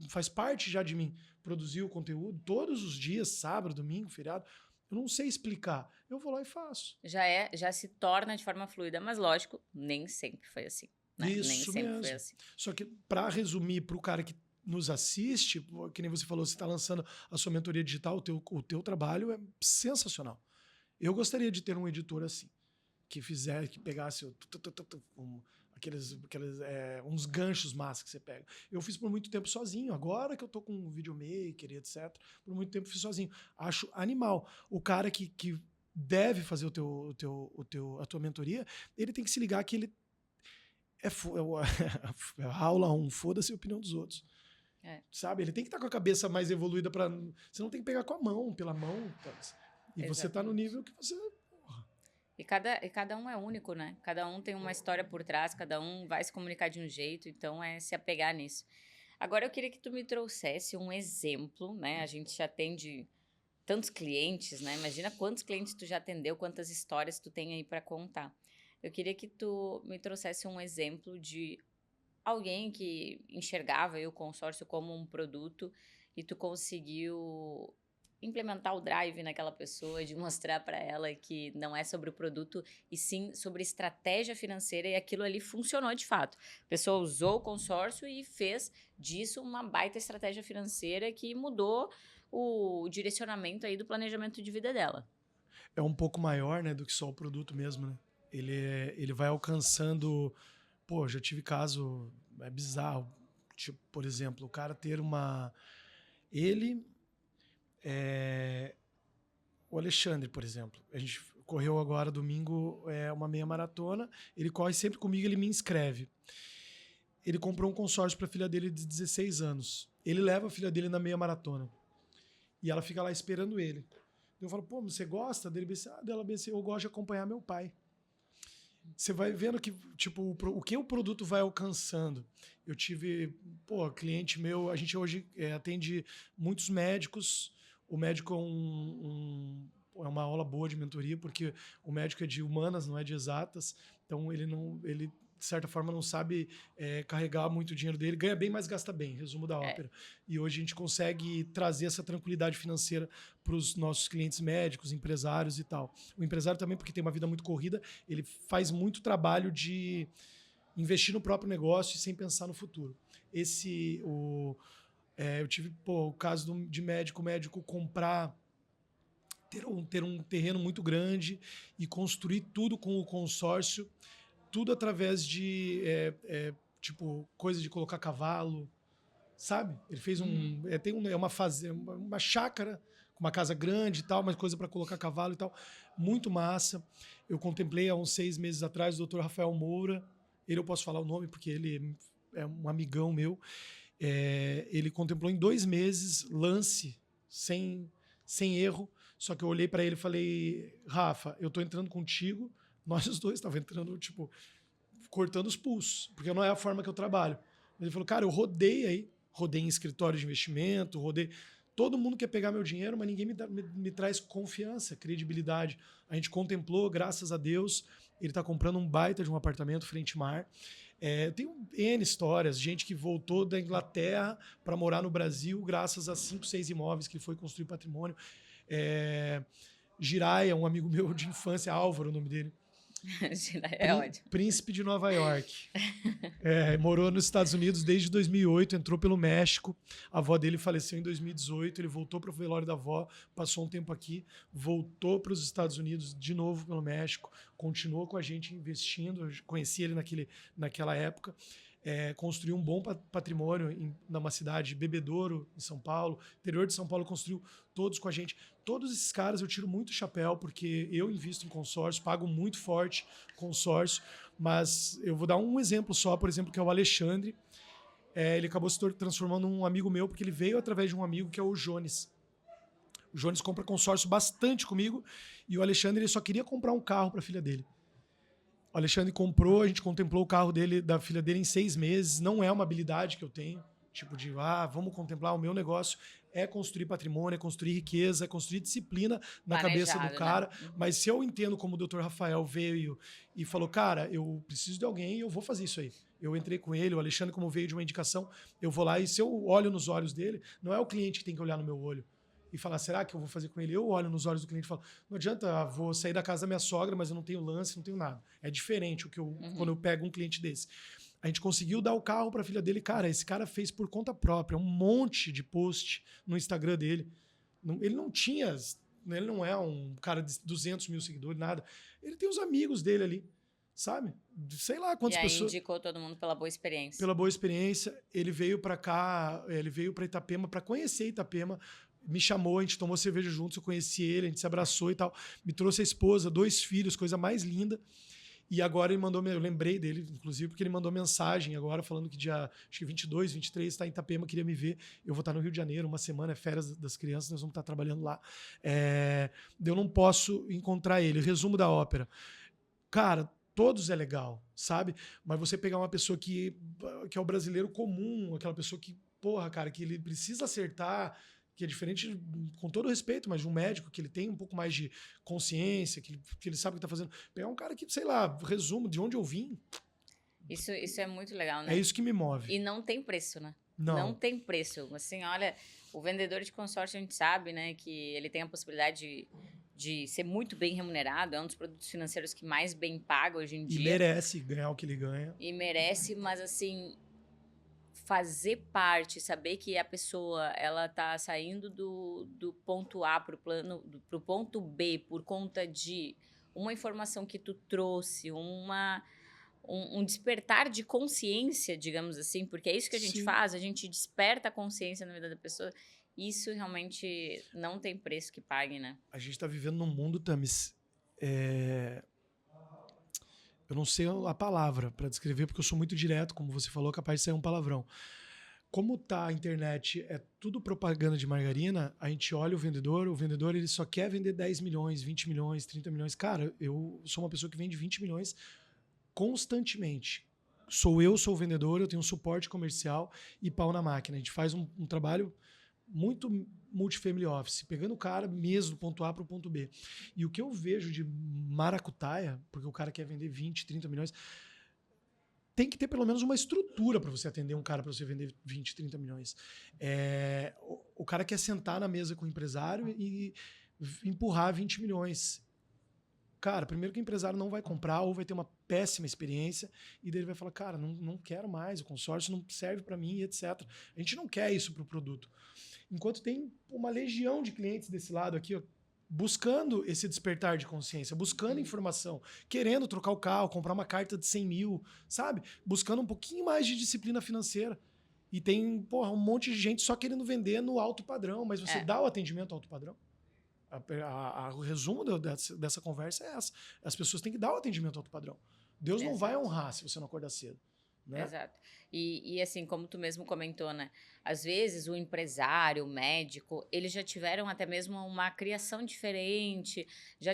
faz parte já de mim produzir o conteúdo todos os dias, sábado, domingo, feriado. Eu não sei explicar. Eu vou lá e faço. Já se torna de forma fluida, mas lógico, nem sempre foi assim, né? Nem Isso sempre mesmo. foi assim. Só que, para resumir, para o cara que nos assiste, que nem você falou, você está lançando a sua mentoria digital, o teu trabalho é sensacional. Eu gostaria de ter um editor assim, que pegasse aqueles uns ganchos massa que você pega. Eu fiz por muito tempo sozinho. Agora que eu tô com um videomaker e etc., por muito tempo fiz sozinho. Acho animal. O cara que deve fazer a tua mentoria, ele tem que se ligar que ele é aula 1, foda-se a opinião dos outros. Sabe? Ele tem que estar com a cabeça mais evoluída para. Você não tem que pegar com a mão, pela mão. E você tá no nível que você. E cada um é único, né? Cada um tem uma história por trás, cada um vai se comunicar de um jeito, então é se apegar nisso. Agora eu queria que tu me trouxesse um exemplo, né? A gente atende tantos clientes, né? Imagina quantos clientes tu já atendeu, quantas histórias tu tem aí para contar. Eu queria que tu me trouxesse um exemplo de alguém que enxergava aí o consórcio como um produto e tu conseguiu implementar o drive naquela pessoa, de mostrar para ela que não é sobre o produto e sim sobre estratégia financeira, e aquilo ali funcionou de fato. A pessoa usou o consórcio e fez disso uma baita estratégia financeira que mudou o direcionamento aí do planejamento de vida dela. É um pouco maior, né, do que só o produto mesmo, né? Ele vai alcançando... Pô, já tive caso bizarro. Tipo, por exemplo, o cara ter uma... O Alexandre, por exemplo. A gente correu agora, domingo, uma meia maratona. Ele corre sempre comigo, ele me inscreve. Ele comprou um consórcio para a filha dele de 16 anos. Ele leva a filha dele na meia maratona. E ela fica lá esperando ele. Eu falo, pô, você gosta dele? Dela, eu gosto de acompanhar meu pai. Você vai vendo que, tipo, o que o produto vai alcançando. Eu tive, pô, cliente meu, a gente hoje atende muitos médicos. O médico é uma aula boa de mentoria, porque o médico é de humanas, não é de exatas. Então, ele de certa forma, não sabe carregar muito o dinheiro dele. Ganha bem, mas gasta bem, resumo da ópera. E hoje a gente consegue trazer essa tranquilidade financeira para os nossos clientes médicos, empresários e tal. O empresário também, porque tem uma vida muito corrida, ele faz muito trabalho de investir no próprio negócio sem pensar no futuro. Eu tive o caso de médico comprar, ter um terreno muito grande e construir tudo com o consórcio, tudo através de tipo coisa de colocar cavalo, sabe? Ele fez uma chácara com uma casa grande e tal, mas coisa para colocar cavalo e tal, muito massa. Eu contemplei há uns 6 meses atrás o Dr. Rafael Moura. Ele eu posso falar o nome porque ele é um amigão meu. Ele contemplou em 2 meses lance sem erro. Só que eu olhei para ele e falei, Rafa, eu tô entrando contigo. Nós os dois estavam entrando, tipo, cortando os pulsos, porque não é a forma que eu trabalho. Ele falou, cara, eu rodei em escritório de investimento, todo mundo quer pegar meu dinheiro, mas ninguém me traz confiança, credibilidade. A gente contemplou, graças a Deus, ele está comprando um baita de um apartamento frente mar. Eu tenho N histórias, gente que voltou da Inglaterra para morar no Brasil graças a 5, 6 imóveis que ele foi construir patrimônio. Jiraya, um amigo meu de infância, Álvaro, o nome dele. É ótimo. Príncipe de Nova York. Morou nos Estados Unidos desde 2008, entrou pelo México. A avó dele faleceu em 2018, ele voltou para o velório da avó, passou um tempo aqui, voltou para os Estados Unidos de novo pelo México, continuou com a gente investindo, eu conheci ele naquela época. Construiu um bom patrimônio numa cidade, Bebedouro, em São Paulo, interior de São Paulo, construiu todos com a gente. Todos esses caras eu tiro muito chapéu, porque eu invisto em consórcio, pago muito forte consórcio, mas eu vou dar um exemplo só, por exemplo, que é o Alexandre. Ele acabou se transformando num amigo meu, porque ele veio através de um amigo que é o Jones. O Jones compra consórcio bastante comigo, e o Alexandre ele só queria comprar um carro para a filha dele. O Alexandre comprou, a gente contemplou o carro da filha dele em 6 meses. Não é uma habilidade que eu tenho, tipo de, vamos contemplar. O meu negócio é construir patrimônio, é construir riqueza, é construir disciplina na cabeça do cara. Né? Mas se eu entendo como o Dr. Rafael veio e falou, cara, eu preciso de alguém e eu vou fazer isso aí. Eu entrei com ele, o Alexandre, como veio de uma indicação, eu vou lá e se eu olho nos olhos dele, não é o cliente que tem que olhar no meu olho e falar, será que eu vou fazer com ele? Eu olho nos olhos do cliente e falo, não adianta, vou sair da casa da minha sogra, mas eu não tenho lance, não tenho nada. É diferente quando eu pego um cliente desse. A gente conseguiu dar o carro para a filha dele. Cara, esse cara fez por conta própria um monte de post no Instagram dele. Ele não tinha... Ele não é um cara de 200 mil seguidores, nada. Ele tem os amigos dele ali, sabe? Sei lá quantas pessoas... E aí indicou todo mundo pela boa experiência. Pela boa experiência. Ele veio para cá, ele veio para Itapema, para conhecer Itapema. Me chamou, a gente tomou cerveja juntos, eu conheci ele, a gente se abraçou e tal. Me trouxe a esposa, 2 filhos, coisa mais linda. E agora ele mandou, eu lembrei dele, inclusive, porque ele mandou mensagem agora falando que dia, acho que 22, 23, está em Itapema, queria me ver. Eu vou estar no Rio de Janeiro, uma semana, é férias das crianças, nós vamos estar trabalhando lá. Eu não posso encontrar ele. Resumo da ópera. Cara, todos é legal, sabe? Mas você pegar uma pessoa que é o brasileiro comum, aquela pessoa que, porra, cara, que ele precisa acertar, que é diferente, com todo respeito, mas de um médico que ele tem um pouco mais de consciência, que ele sabe o que está fazendo. Pegar um cara que, sei lá, resumo de onde eu vim. Isso é muito legal, né? É isso que me move. E não tem preço, né? Não tem preço. Assim, olha, o vendedor de consórcio, a gente sabe, né, que ele tem a possibilidade de ser muito bem remunerado, é um dos produtos financeiros que mais bem paga hoje em dia. E merece ganhar o que ele ganha. E merece, mas assim... fazer parte, saber que a pessoa ela tá saindo do ponto A pro ponto B por conta de uma informação que tu trouxe, um despertar de consciência, digamos assim, porque é isso que a gente faz, a gente desperta a consciência na vida da pessoa. Isso realmente não tem preço que pague, né? A gente tá vivendo num mundo, Thames, eu não sei a palavra para descrever, porque eu sou muito direto, como você falou, capaz de sair um palavrão. como tá a internet, é tudo propaganda de margarina, a gente olha o vendedor ele só quer vender 10 milhões, 20 milhões, 30 milhões. Cara, eu sou uma pessoa que vende 20 milhões constantemente. Sou o vendedor, eu tenho um suporte comercial e pau na máquina. A gente faz um trabalho muito multifamily office, pegando o cara mesmo do ponto A para o ponto B. E o que eu vejo de maracutaia, porque o cara quer vender 20, 30 milhões, tem que ter pelo menos uma estrutura para você atender um cara para você vender 20, 30 milhões. O cara quer sentar na mesa com o empresário e empurrar 20 milhões. Cara, primeiro que o empresário não vai comprar ou vai ter uma péssima experiência e daí ele vai falar, cara, não quero mais, o consórcio não serve para mim, etc. A gente não quer isso para o produto. Enquanto tem uma legião de clientes desse lado aqui, ó, buscando esse despertar de consciência, buscando informação, querendo trocar o carro, comprar uma carta de 100 mil, sabe? Buscando um pouquinho mais de disciplina financeira. E tem, porra, um monte de gente só querendo vender no alto padrão, mas você dá o atendimento alto padrão? O resumo dessa conversa é essa. As pessoas têm que dar o atendimento alto padrão. Deus não vai honrar se você não acordar cedo. Né? Exato. E assim, como tu mesmo comentou, né? Às vezes o empresário, o médico, eles já tiveram até mesmo uma criação diferente, já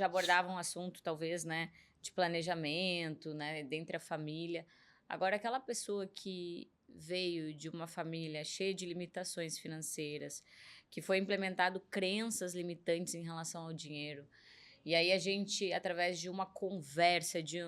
abordavam um assunto, talvez, né? De planejamento, né? Dentre a família. Agora, aquela pessoa que veio de uma família cheia de limitações financeiras, que foi implementado crenças limitantes em relação ao dinheiro, e aí a gente, através de uma conversa, de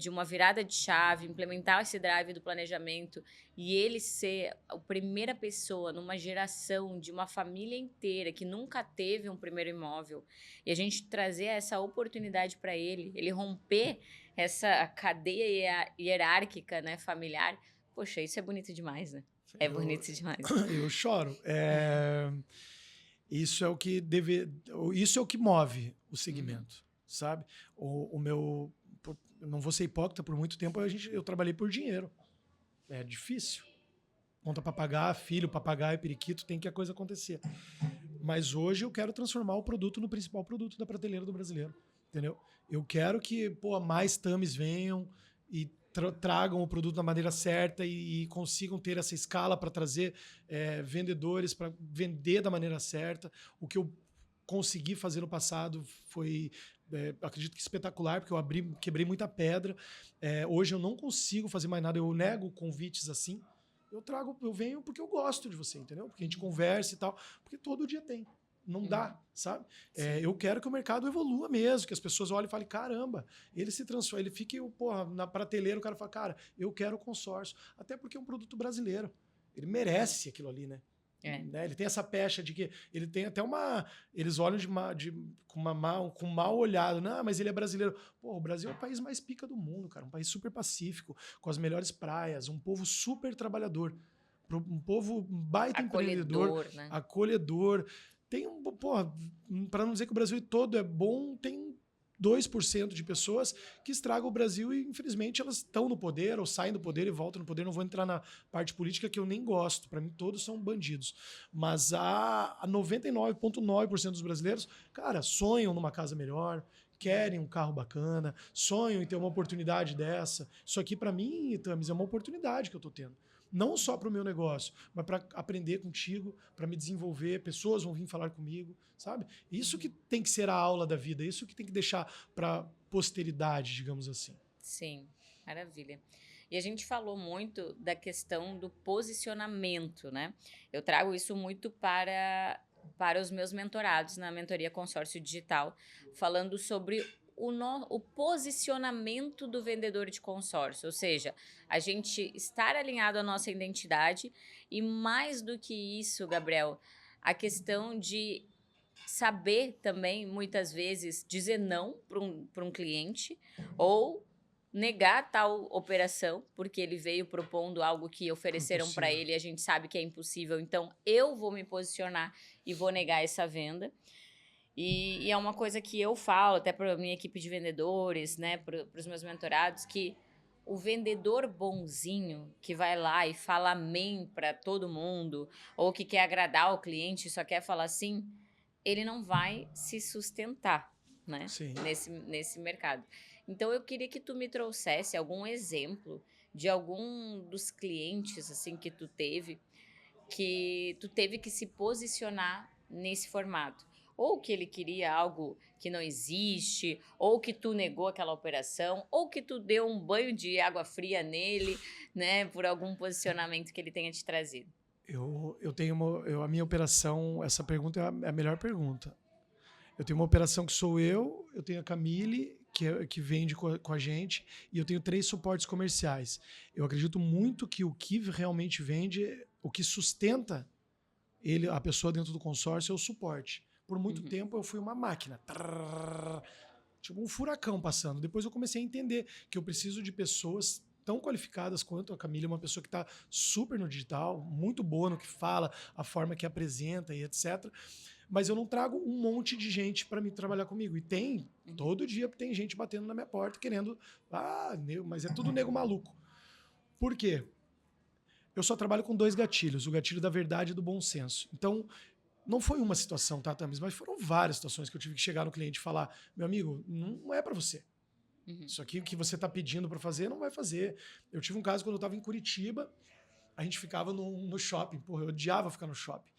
uma virada de chave, implementar esse drive do planejamento e ele ser a primeira pessoa numa geração de uma família inteira que nunca teve um primeiro imóvel e a gente trazer essa oportunidade para ele romper essa cadeia hierárquica, né, familiar, poxa, isso é bonito demais, né? É bonito demais. Eu choro. Isso é o que isso é o que move o segmento, sabe? Eu não vou ser hipócrita, por muito tempo eu trabalhei por dinheiro. É difícil. Conta para pagar, filho, papagaio, periquito, tem que a coisa acontecer. Mas hoje eu quero transformar o produto no principal produto da prateleira do brasileiro, entendeu? Eu quero que mais tames venham e tragam o produto da maneira certa e consigam ter essa escala para trazer vendedores para vender da maneira certa. O que eu consegui fazer no passado foi, acredito que espetacular, porque eu quebrei muita pedra. Hoje eu não consigo fazer mais nada, eu nego convites assim. Eu venho porque eu gosto de você, entendeu? Porque a gente conversa e tal, porque todo dia tem. Não dá, sabe? Eu quero que o mercado evolua mesmo, que as pessoas olhem e falem, caramba, ele se transforma, ele fique, na prateleira, o cara fala, cara, eu quero consórcio. Até porque é um produto brasileiro. Ele merece aquilo ali, né? Né? Ele tem essa pecha de que ele tem até eles olham com mal olhado. Não, mas ele é brasileiro. Pô, o Brasil é o país mais pica do mundo, cara. Um país super pacífico, com as melhores praias, um povo super trabalhador, um povo baita empreendedor, né? Acolhedor. Tem para não dizer que o Brasil todo é bom, tem 2% de pessoas que estragam o Brasil e, infelizmente, elas estão no poder ou saem do poder e voltam no poder. Não vou entrar na parte política que eu nem gosto. Para mim, todos são bandidos. Mas a 99,9% dos brasileiros, cara, sonham numa casa melhor, querem um carro bacana, sonham em ter uma oportunidade dessa. Isso aqui, para mim, Thames, é uma oportunidade que eu estou tendo. Não só para o meu negócio, mas para aprender contigo, para me desenvolver, pessoas vão vir falar comigo, sabe? Isso que tem que ser a aula da vida, isso que tem que deixar para posteridade, digamos assim. Sim, maravilha. E a gente falou muito da questão do posicionamento, né? Eu trago isso muito para os meus mentorados na mentoria Consórcio Digital, falando sobre o posicionamento do vendedor de consórcio, ou seja, a gente estar alinhado à nossa identidade e mais do que isso, Gabriel, a questão de saber também, muitas vezes, dizer não para um cliente ou negar tal operação, porque ele veio propondo algo que ofereceram para ele e a gente sabe que é impossível, então eu vou me posicionar e vou negar essa venda. E é uma coisa que eu falo até para a minha equipe de vendedores, né, para os meus mentorados, que o vendedor bonzinho que vai lá e fala amém para todo mundo, ou que quer agradar o cliente e só quer falar sim, ele não vai se sustentar, né, nesse mercado. Então eu queria que tu me trouxesse algum exemplo de algum dos clientes, assim, que tu teve que se posicionar nesse formato. Ou que ele queria algo que não existe, ou que tu negou aquela operação, ou que tu deu um banho de água fria nele, né, por algum posicionamento que ele tenha te trazido. Eu tenho a minha operação, essa pergunta é a melhor pergunta. Eu tenho uma operação que sou eu tenho a Camille, que vende com a gente, e eu tenho 3 suportes comerciais. Eu acredito muito que o que realmente vende, o que sustenta a pessoa dentro do consórcio é o suporte. Por muito tempo eu fui uma máquina. Tipo um furacão passando. Depois eu comecei a entender que eu preciso de pessoas tão qualificadas quanto a Camila, uma pessoa que está super no digital, muito boa no que fala, a forma que apresenta e etc. Mas eu não trago um monte de gente para me trabalhar comigo. E todo dia tem gente batendo na minha porta querendo, mas é tudo nego maluco. Por quê? Eu só trabalho com 2 gatilhos, o gatilho da verdade e do bom senso. Então, não foi uma situação, tá, Thames? Mas foram várias situações que eu tive que chegar no cliente e falar, meu amigo, não é para você. Isso aqui que você está pedindo para fazer, não vai fazer. Eu tive um caso quando eu estava em Curitiba, a gente ficava no shopping. Porra, eu odiava ficar no shopping.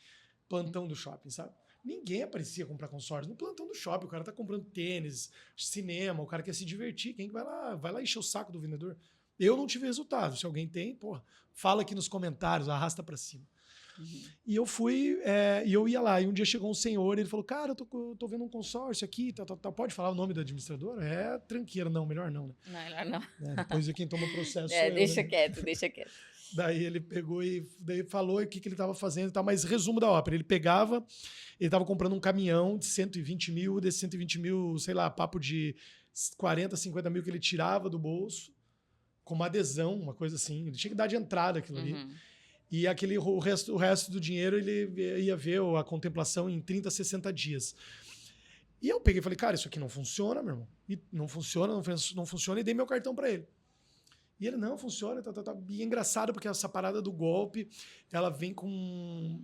Plantão do shopping, sabe? Ninguém aparecia comprar consórcio no plantão do shopping. O cara tá comprando tênis, cinema, o cara quer se divertir. Quem vai lá encher o saco do vendedor? Eu não tive resultado. Se alguém tem, porra, fala aqui nos comentários, arrasta para cima. E eu fui, e eu ia lá. E um dia chegou um senhor, ele falou, cara, eu tô vendo um consórcio aqui, pode falar o nome da administradora? É tranqueira, não, melhor não, né? Não, melhor não. Depois quem toma o processo sou eu, deixa né? quieto, deixa quieto. Daí ele pegou e daí falou o que ele estava fazendo e tal, mas resumo da ópera, ele estava comprando um caminhão de 120 mil, desses 120 mil, sei lá, papo de 40, 50 mil que ele tirava do bolso, com uma adesão, uma coisa assim, ele tinha que dar de entrada aquilo ali. E o resto do dinheiro ele ia ver a contemplação em 30, 60 dias. E eu peguei e falei, cara, isso aqui não funciona, meu irmão. E não funciona, e dei meu cartão para ele. E ele, não, funciona, E é engraçado porque essa parada do golpe, ela vem com...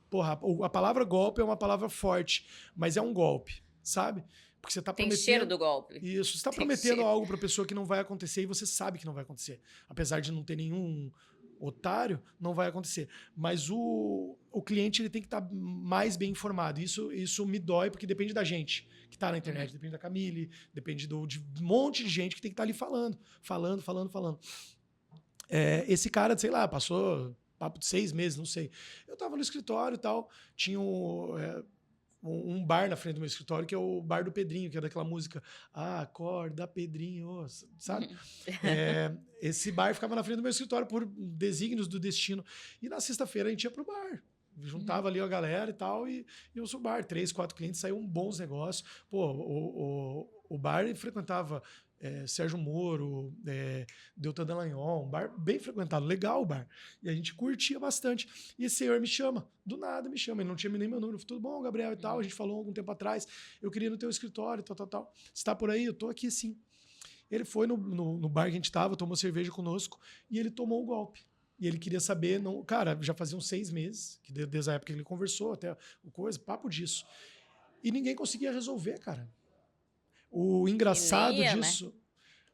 Porra, a palavra golpe é uma palavra forte, mas é um golpe, sabe? Porque você tá prometendo... Tem cheiro do golpe. Isso, você tá prometendo algo pra pessoa que não vai acontecer e você sabe que não vai acontecer. Apesar de não ter nenhum otário, não vai acontecer. Mas o cliente ele tem que estar mais bem informado. Isso me dói, porque depende da gente que está na internet, depende da Camille, depende de um monte de gente que tem que estar ali falando. Esse cara, sei lá, passou papo de 6 meses, não sei. Eu estava no escritório e tal, tinha um bar na frente do meu escritório, que é o bar do Pedrinho, que é daquela música Acorda, Pedrinho, sabe? Esse bar ficava na frente do meu escritório por desígnios do destino. E na sexta-feira a gente ia pro bar. Juntava ali a galera e tal, e eu sou bar. 3, 4 clientes, saíam bons negócios. Pô, o bar frequentava Sérgio Moro, Deltan Dallagnol, um bar bem frequentado, legal o bar. E a gente curtia bastante. E esse senhor me chama, do nada me chama, ele não tinha nem meu número. Tudo bom, Gabriel e tal, a gente falou algum tempo atrás, eu queria ir no teu escritório, tal. Você tá por aí? Eu tô aqui sim. Ele foi no bar que a gente tava, tomou cerveja conosco, e ele tomou o golpe. E ele queria saber, cara, já faziam 6 meses, que desde a época que ele conversou, até o coisa, papo disso. E ninguém conseguia resolver, cara. O engraçado disso... Né?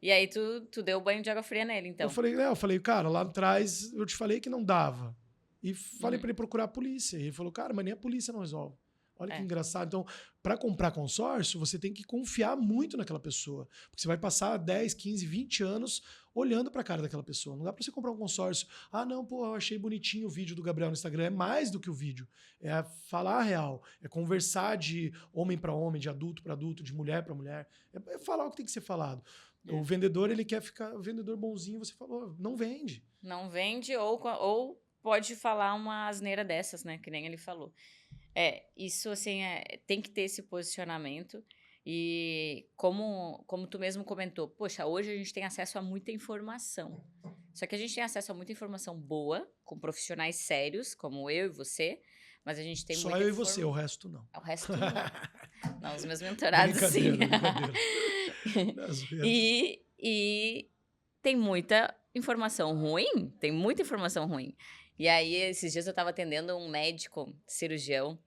E aí tu deu banho de água fria nele, então? Eu falei, cara, lá atrás eu te falei que não dava. E falei para ele procurar a polícia. E ele falou, cara, mas nem a polícia não resolve. Olha que engraçado. Então, para comprar consórcio, você tem que confiar muito naquela pessoa. Porque você vai passar 10, 15, 20 anos olhando para a cara daquela pessoa. Não dá para você comprar um consórcio. Não, pô, eu achei bonitinho o vídeo do Gabriel no Instagram. É mais do que o vídeo. É falar a real. É conversar de homem para homem, de adulto para adulto, de mulher para mulher. É falar o que tem que ser falado. O vendedor, ele quer ficar... O vendedor bonzinho, você falou, não vende. Não vende ou pode falar uma asneira dessas, né? Que nem ele falou. Isso assim, tem que ter esse posicionamento. E como tu mesmo comentou, poxa, hoje a gente tem acesso a muita informação. Só que a gente tem acesso a muita informação boa, com profissionais sérios, como eu e você, mas a gente tem Só eu e você, o resto não. O resto não. Não, os meus mentorados sim. Brincadeira. E tem muita informação ruim, E aí, esses dias eu estava atendendo um médico cirurgião,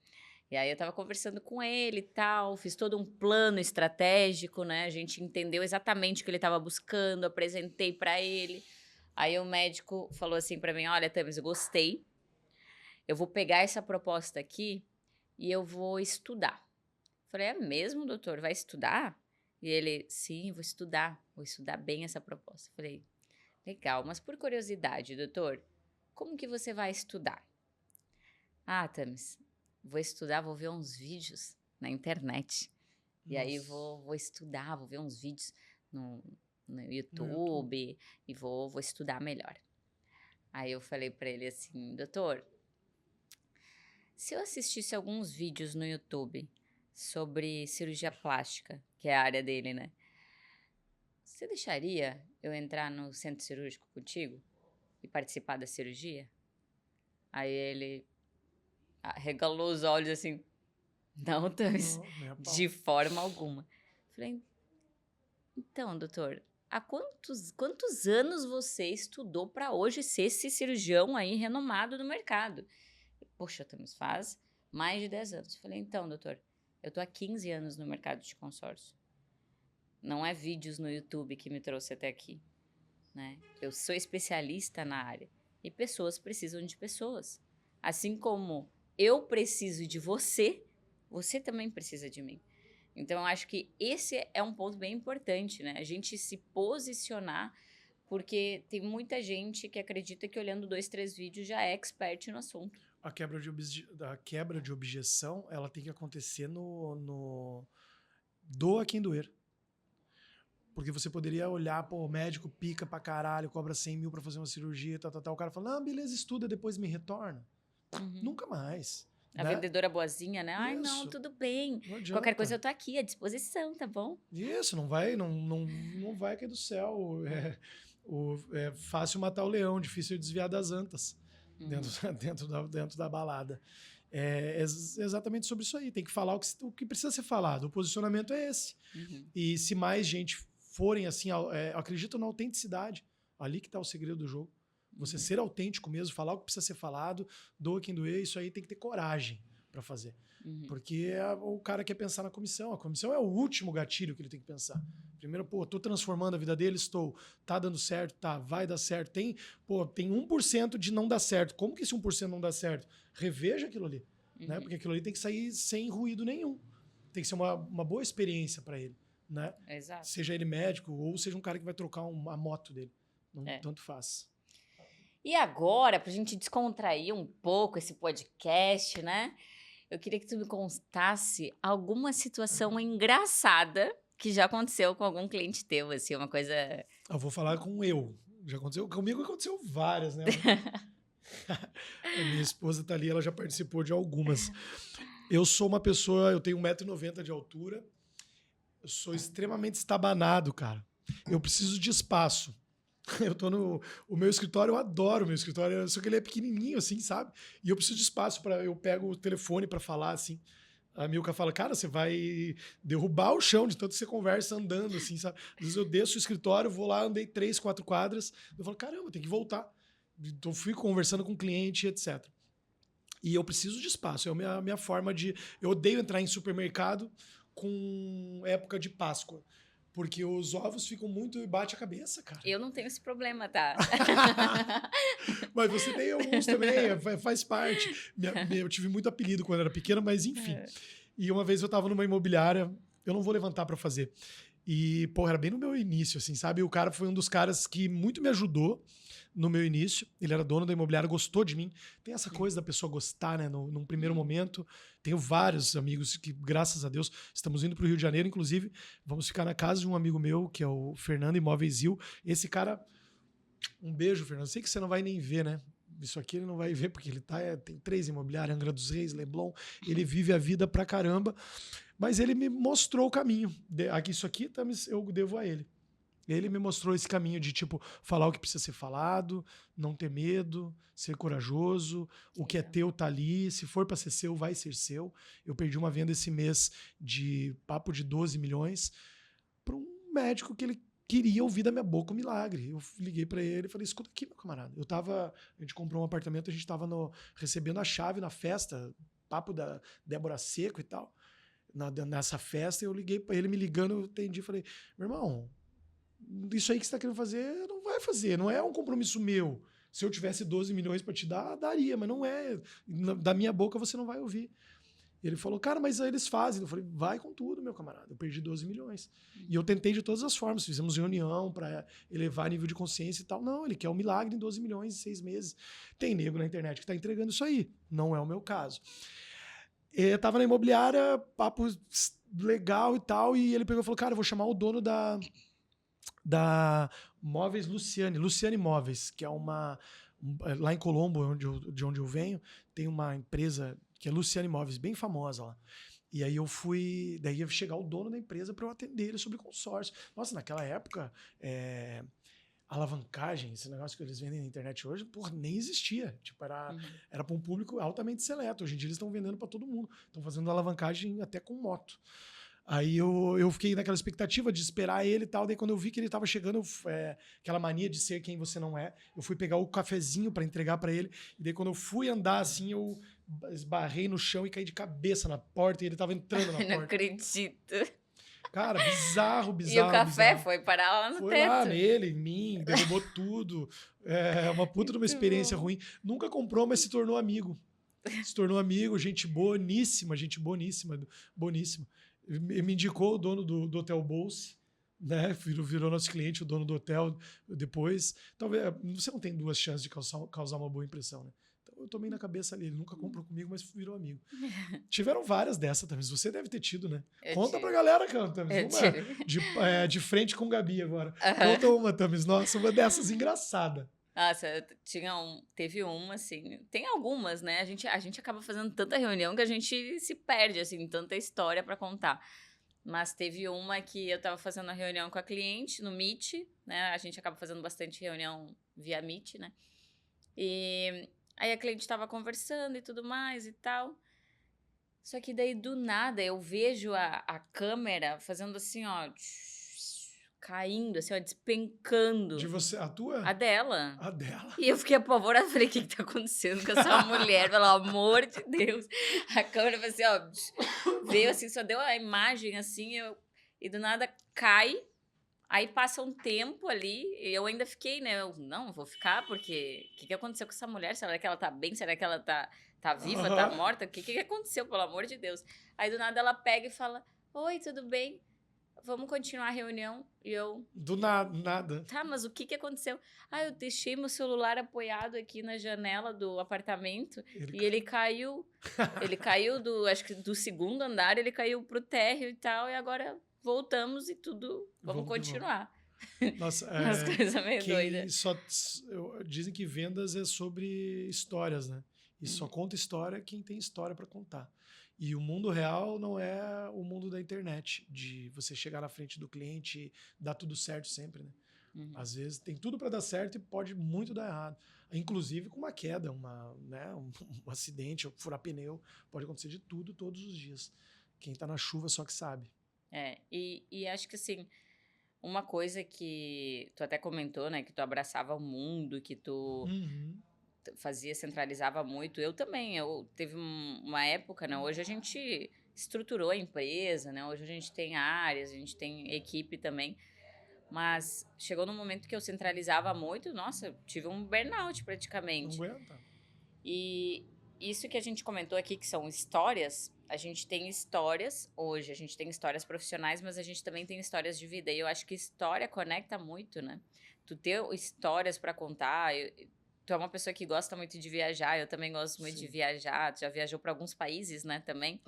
e aí eu estava conversando com ele e tal, fiz todo um plano estratégico, né? A gente entendeu exatamente o que ele estava buscando, apresentei para ele. Aí o médico falou assim pra mim, olha, Thames, eu gostei. Eu vou pegar essa proposta aqui e eu vou estudar. Falei, é mesmo, doutor? Vai estudar? E ele, sim, vou estudar bem essa proposta. Falei, legal, mas por curiosidade, doutor, como que você vai estudar? Ah, Thames, vou estudar, vou ver uns vídeos na internet. E aí Nossa. vou estudar, vou ver uns vídeos no YouTube. YouTube e vou estudar melhor. Aí eu falei pra ele assim, doutor, se eu assistisse alguns vídeos no YouTube sobre cirurgia plástica, que é a área dele, né? Você deixaria eu entrar no centro cirúrgico contigo e participar da cirurgia? Aí ele regalou os olhos assim, não, Thames, Não, nem a pau. de forma alguma. Falei, então, doutor, há quantos anos você estudou para hoje ser esse cirurgião aí renomado no mercado? Poxa, Thames, faz mais de 10 anos. Falei, então, doutor, eu tô há 15 anos no mercado de consórcio. Não é vídeos no YouTube que me trouxe até aqui, né? Eu sou especialista na área e pessoas precisam de pessoas. Assim como eu preciso de você, você também precisa de mim. Então, eu acho que esse é um ponto bem importante, né? A gente se posicionar, porque tem muita gente que acredita que olhando 2, 3 vídeos já é expert no assunto. A quebra de objeção, ela tem que acontecer no doa quem doer. Porque você poderia olhar, pô, o médico pica pra caralho, cobra 100 mil pra fazer uma cirurgia, tal. O cara fala, não, beleza, estuda, depois me retorna. Nunca mais. A Né? vendedora boazinha, né? Ai, não, Isso. tudo bem. Não adianta. Qualquer coisa eu tô aqui à disposição, tá bom? Isso, não vai cair do céu. É fácil matar o leão, difícil desviar das antas dentro da balada. É exatamente sobre isso aí. Tem que falar o que precisa ser falado. O posicionamento é esse. E se mais gente forem assim, acreditam na autenticidade. Ali que está o segredo do jogo. Você ser autêntico mesmo, falar o que precisa ser falado, doa quem doer, isso aí tem que ter coragem para fazer. Porque o cara quer pensar na comissão. A comissão é o último gatilho que ele tem que pensar. Primeiro, pô, tô transformando a vida dele, tá dando certo, tá, vai dar certo. Tem 1% de não dar certo. Como que esse 1% não dá certo? Reveja aquilo ali. Né? Porque aquilo ali tem que sair sem ruído nenhum. Tem que ser uma boa experiência para ele. Né? Exato. Seja ele médico ou seja um cara que vai trocar a moto dele. Tanto faz. E agora, pra gente descontrair um pouco esse podcast, né? Eu queria que tu me contasse alguma situação engraçada que já aconteceu com algum cliente teu, assim, uma coisa... Eu vou falar com eu. Já aconteceu comigo, aconteceu várias, né? A minha esposa tá ali, ela já participou de algumas. Eu sou uma pessoa, eu tenho 1,90 m de altura, eu sou extremamente estabanado, cara. Eu preciso de espaço. Eu tô o meu escritório, eu adoro o meu escritório, só que ele é pequenininho, assim, sabe? E eu preciso de espaço eu pego o telefone para falar, assim. A Milka fala, cara, você vai derrubar o chão de tanto que você conversa andando, assim, sabe? Às vezes eu desço o escritório, vou lá, andei 3, 4 quadras, eu falo, caramba, tem que voltar. Então fui conversando com o cliente, etc. E eu preciso de espaço, é a minha forma de... Eu odeio entrar em supermercado com época de Páscoa. Porque os ovos ficam muito e bate a cabeça, cara. Eu não tenho esse problema, tá? Mas você tem alguns também, faz parte. Eu tive muito apelido quando era pequena, mas enfim. E uma vez eu tava numa imobiliária, eu não vou levantar para fazer. E, pô, era bem no meu início, assim, sabe? O cara foi um dos caras que muito me ajudou no meu início. Ele era dono da imobiliária, gostou de mim. Tem essa coisa da pessoa gostar, né? Num primeiro momento. Tenho vários amigos que, graças a Deus, estamos indo para o Rio de Janeiro, inclusive. Vamos ficar na casa de um amigo meu, que é o Fernando Imóveis Zil. Esse cara... Um beijo, Fernando. Sei que você não vai nem ver, né? Isso aqui ele não vai ver, porque ele tem 3 imobiliárias, Angra dos Reis, Leblon. Ele vive a vida pra caramba. Mas ele me mostrou o caminho. Isso aqui eu devo a ele. Ele me mostrou esse caminho de, tipo, falar o que precisa ser falado, não ter medo, ser corajoso, o que é teu tá ali, se for para ser seu, vai ser seu. Eu perdi uma venda esse mês de papo de 12 milhões para um médico que ele queria ouvir da minha boca um milagre. Eu liguei para ele e falei, escuta aqui, meu camarada. A gente comprou um apartamento, a gente tava recebendo a chave na festa, papo da Débora Seco e tal. Nessa festa, eu liguei para ele, me ligando, eu entendi, falei, meu irmão, isso aí que você tá querendo fazer não vai vai fazer, não é um compromisso meu. Se eu tivesse 12 milhões para te dar, daria, mas não é. Da minha boca você não vai ouvir. Ele falou, cara, mas aí eles fazem. Eu falei, vai com tudo, meu camarada. Eu perdi 12 milhões. E eu tentei de todas as formas. Fizemos reunião para elevar nível de consciência e tal. Não, ele quer um milagre em 12 milhões em 6 meses. Tem nego na internet que está entregando isso aí. Não é o meu caso. Eu tava na imobiliária, papo legal e tal, e ele pegou e falou, cara, eu vou chamar o dono da Móveis Luciane Móveis, que é lá em Colombo, de onde eu venho, tem uma empresa que é Luciane Móveis, bem famosa lá. E aí daí ia chegar o dono da empresa para eu atender ele sobre consórcio. Nossa, naquela época, alavancagem, esse negócio que eles vendem na internet hoje, porra, nem existia. Tipo, era para um público altamente seleto. Hoje em dia eles estão vendendo para todo mundo. Estão fazendo alavancagem até com moto. Aí eu fiquei naquela expectativa de esperar ele e tal. Daí quando eu vi que ele estava chegando, aquela mania de ser quem você não é, eu fui pegar o cafezinho para entregar para ele. E daí quando eu fui andar assim, eu esbarrei no chão e caí de cabeça na porta e ele estava entrando na porta. Não acredito. Cara, bizarro. E o café foi parar lá no foi teto. Lá nele, em mim, derrubou tudo. Uma puta de uma experiência ruim. Nunca comprou, mas se tornou amigo. Gente boníssima. Boníssima. Me indicou o dono do Hotel Bolse, né? Virou nosso cliente, o dono do hotel depois. Talvez você não tem duas chances de causar uma boa impressão, né? Então eu tomei na cabeça ali, ele nunca comprou comigo, mas virou amigo. Tiveram várias dessas, Thames. Você deve ter tido, né? Conta pra galera, Thames. Uma de frente com Gabi agora. Conta uma, Thames. Nossa, uma dessas engraçada. Nossa, teve uma, assim, tem algumas, né? A gente acaba fazendo tanta reunião que a gente se perde, assim, tanta história para contar. Mas teve uma que eu tava fazendo uma reunião com a cliente no Meet, né? A gente acaba fazendo bastante reunião via Meet, né? E aí a cliente tava conversando e tudo mais e tal. Só que daí, do nada, eu vejo a câmera fazendo assim, ó, caindo, assim, ó, despencando. De você, a tua? A dela. A dela. E eu fiquei apavorada, falei, o que tá acontecendo com essa mulher? Pelo amor de Deus. A câmera foi assim, ó, veio assim, só deu a imagem assim, e do nada cai, aí passa um tempo ali, e eu ainda fiquei, né, não, vou ficar, porque o que aconteceu com essa mulher? Será que ela tá bem? Será que ela tá viva, tá morta? O que aconteceu, pelo amor de Deus? Aí do nada ela pega e fala, oi, tudo bem? Vamos continuar a reunião. E eu... Do nada. Tá, mas o que aconteceu? Eu deixei meu celular apoiado aqui na janela do apartamento e ele caiu. Ele caiu acho que do segundo andar, ele caiu pro térreo e tal, e agora voltamos e tudo, vamos continuar. Nossa, umas coisas meio doidas. Dizem que vendas é sobre histórias, né? E só conta história quem tem história para contar. E o mundo real não é o mundo da internet, de você chegar na frente do cliente e dar tudo certo sempre, né? Às vezes tem tudo para dar certo e pode muito dar errado. Inclusive com uma queda, um acidente, furar pneu, pode acontecer de tudo todos os dias. Quem tá na chuva só que sabe. E acho que assim, uma coisa que tu até comentou, né, que tu abraçava o mundo, que tu... centralizava muito. Eu também, teve uma época, né? Hoje a gente estruturou a empresa, né? Hoje a gente tem áreas, a gente tem equipe também. Mas chegou num momento que eu centralizava muito, nossa, eu tive um burnout praticamente. Não aguenta. E isso que a gente comentou aqui, que são histórias, a gente tem histórias hoje, a gente tem histórias profissionais, mas a gente também tem histórias de vida. E eu acho que história conecta muito, né? Tu ter histórias para contar. Tu é uma pessoa que gosta muito de viajar, eu também gosto muito de viajar. Tu já viajou para alguns países, né, também.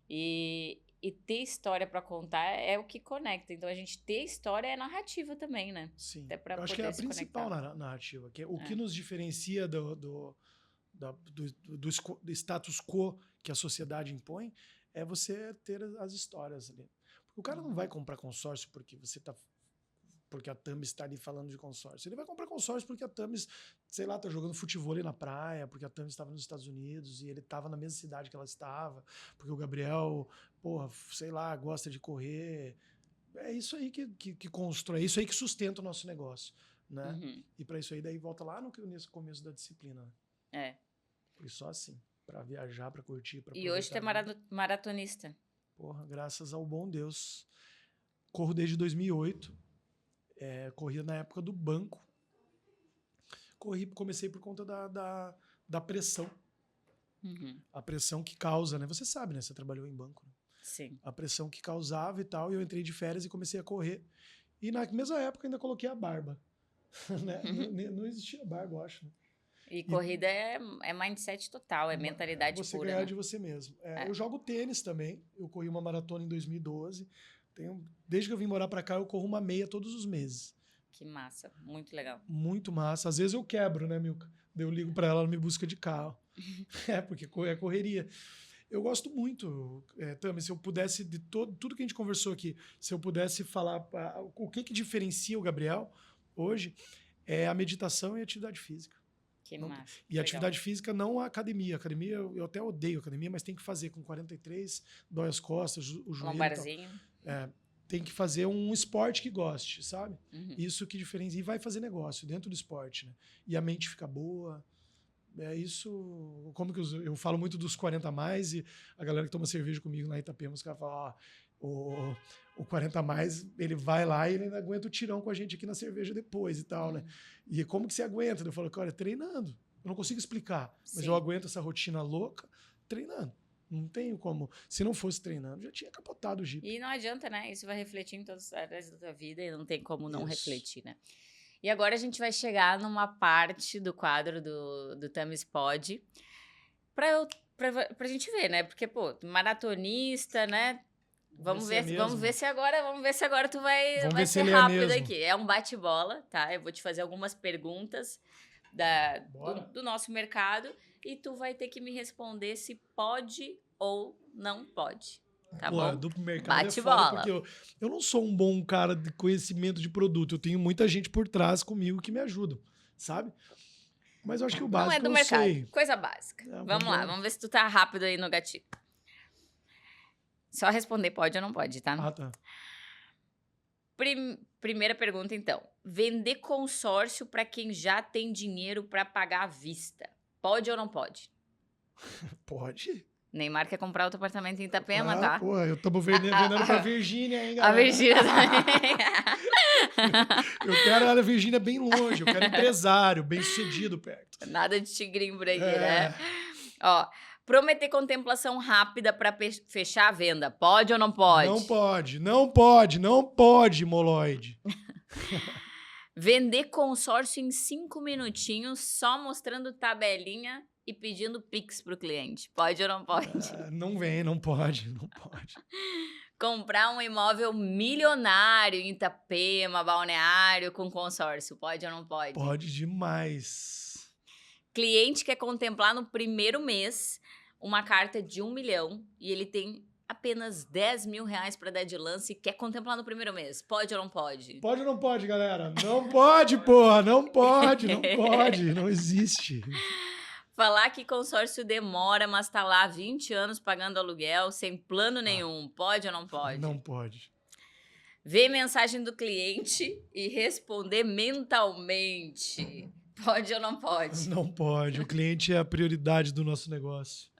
E ter história para contar é o que conecta. Então, a gente ter história é narrativa também, né? Sim, até eu acho que é a principal narrativa. Que o que nos diferencia do status quo que a sociedade impõe é você ter as histórias ali. Porque o cara não vai comprar consórcio porque a Thames está ali falando de consórcio. Ele vai comprar consórcio porque a Thames, sei lá, tá jogando futebol ali na praia, porque a Thames estava nos Estados Unidos e ele estava na mesma cidade que ela estava, porque o Gabriel, porra, sei lá, gosta de correr. É isso aí que constrói, é isso aí que sustenta o nosso negócio, né? E para isso aí, daí volta lá no começo da disciplina. Né? Foi só assim, para viajar, para curtir, para E hoje tu é maratonista. Porra, graças ao bom Deus. Corro desde 2008. Corria na época do banco. Comecei por conta da pressão. Uhum. A pressão que causa, né? Você sabe, né? Você trabalhou em banco. Né? Sim. A pressão que causava e tal. E eu entrei de férias e comecei a correr. E na mesma época ainda coloquei a barba. Né? Não existia barba, eu acho. Né? E corrida é mindset total, é mentalidade você pura, ganhar né? de você mesmo. Eu jogo tênis também. Eu corri uma maratona em 2012. Desde que eu vim morar pra cá, eu corro uma meia todos os meses. Que massa, muito legal. Muito massa. Às vezes eu quebro, né, Milka? Daí eu ligo pra ela me busca de carro. Porque é correria. Eu gosto muito, Tami, se eu pudesse, de tudo que a gente conversou aqui, se eu pudesse falar o que diferencia o Gabriel hoje, é a meditação e a atividade física. Que massa. E a atividade física, não a academia. Academia, eu até odeio academia, mas tem que fazer com 43, dói as costas, o joelho. Lombarzinho. Tem que fazer um esporte que goste, sabe? Uhum. Isso que diferencia. E vai fazer negócio dentro do esporte, né? E a mente fica boa. É isso. Como que eu falo muito dos 40 a mais e a galera que toma cerveja comigo lá em Itapema, os caras falam, o 40 a mais, ele vai lá e ele ainda aguenta o tirão com a gente aqui na cerveja depois e tal, né? E como que você aguenta? Eu falo, cara, treinando. Eu não consigo explicar, mas eu aguento essa rotina louca treinando. Não tenho como. Se não fosse treinando, já tinha capotado o Jeep. E não adianta, né? Isso vai refletir em todas as áreas da tua vida e não tem como não refletir, né? E agora a gente vai chegar numa parte do quadro do Tamis Pod pra gente ver, né? Porque, pô, maratonista, né? Vamos ver se agora tu vai ser rápido aqui. É um bate-bola, tá? Eu vou te fazer algumas perguntas do nosso mercado e tu vai ter que me responder se pode ou não pode. Tá bom? Duplo mercado é foda, porque eu não sou um bom cara de conhecimento de produto. Eu tenho muita gente por trás comigo que me ajuda, sabe? Mas eu acho que o básico não é do mercado, sei. Coisa básica. Vamos lá, vamos ver se tu tá rápido aí no gatilho. Só responder pode ou não pode, tá? Ah, tá. Primeira pergunta, então. Vender consórcio para quem já tem dinheiro para pagar à vista. Pode ou não pode? Pode. Neymar quer comprar outro apartamento em Itapema, tá? Pô, eu tô vendendo pra Virgínia, hein, galera? A Virgínia também. Eu quero a Virgínia bem longe, eu quero empresário, bem sucedido perto. Nada de tigrinho por aqui, né? Ó, prometer contemplação rápida para fechar a venda. Pode ou não pode? Não pode, moloide. Vender consórcio em 5 minutinhos, só mostrando tabelinha e pedindo Pix pro cliente. Pode ou não pode? Não pode. Comprar um imóvel milionário em Itapema, Balneário, com consórcio. Pode ou não pode? Pode demais. Cliente quer contemplar no primeiro mês uma carta de 1 milhão e ele tem apenas 10 mil reais para dar de lance e quer contemplar no primeiro mês. Pode ou não pode? Pode ou não pode, galera? Não pode, porra. Não pode. Não existe. Falar que consórcio demora, mas tá lá há 20 anos pagando aluguel, sem plano nenhum. Pode ou não pode? Não pode. Ver mensagem do cliente e responder mentalmente. Pode ou não pode? Não pode. O cliente é a prioridade do nosso negócio.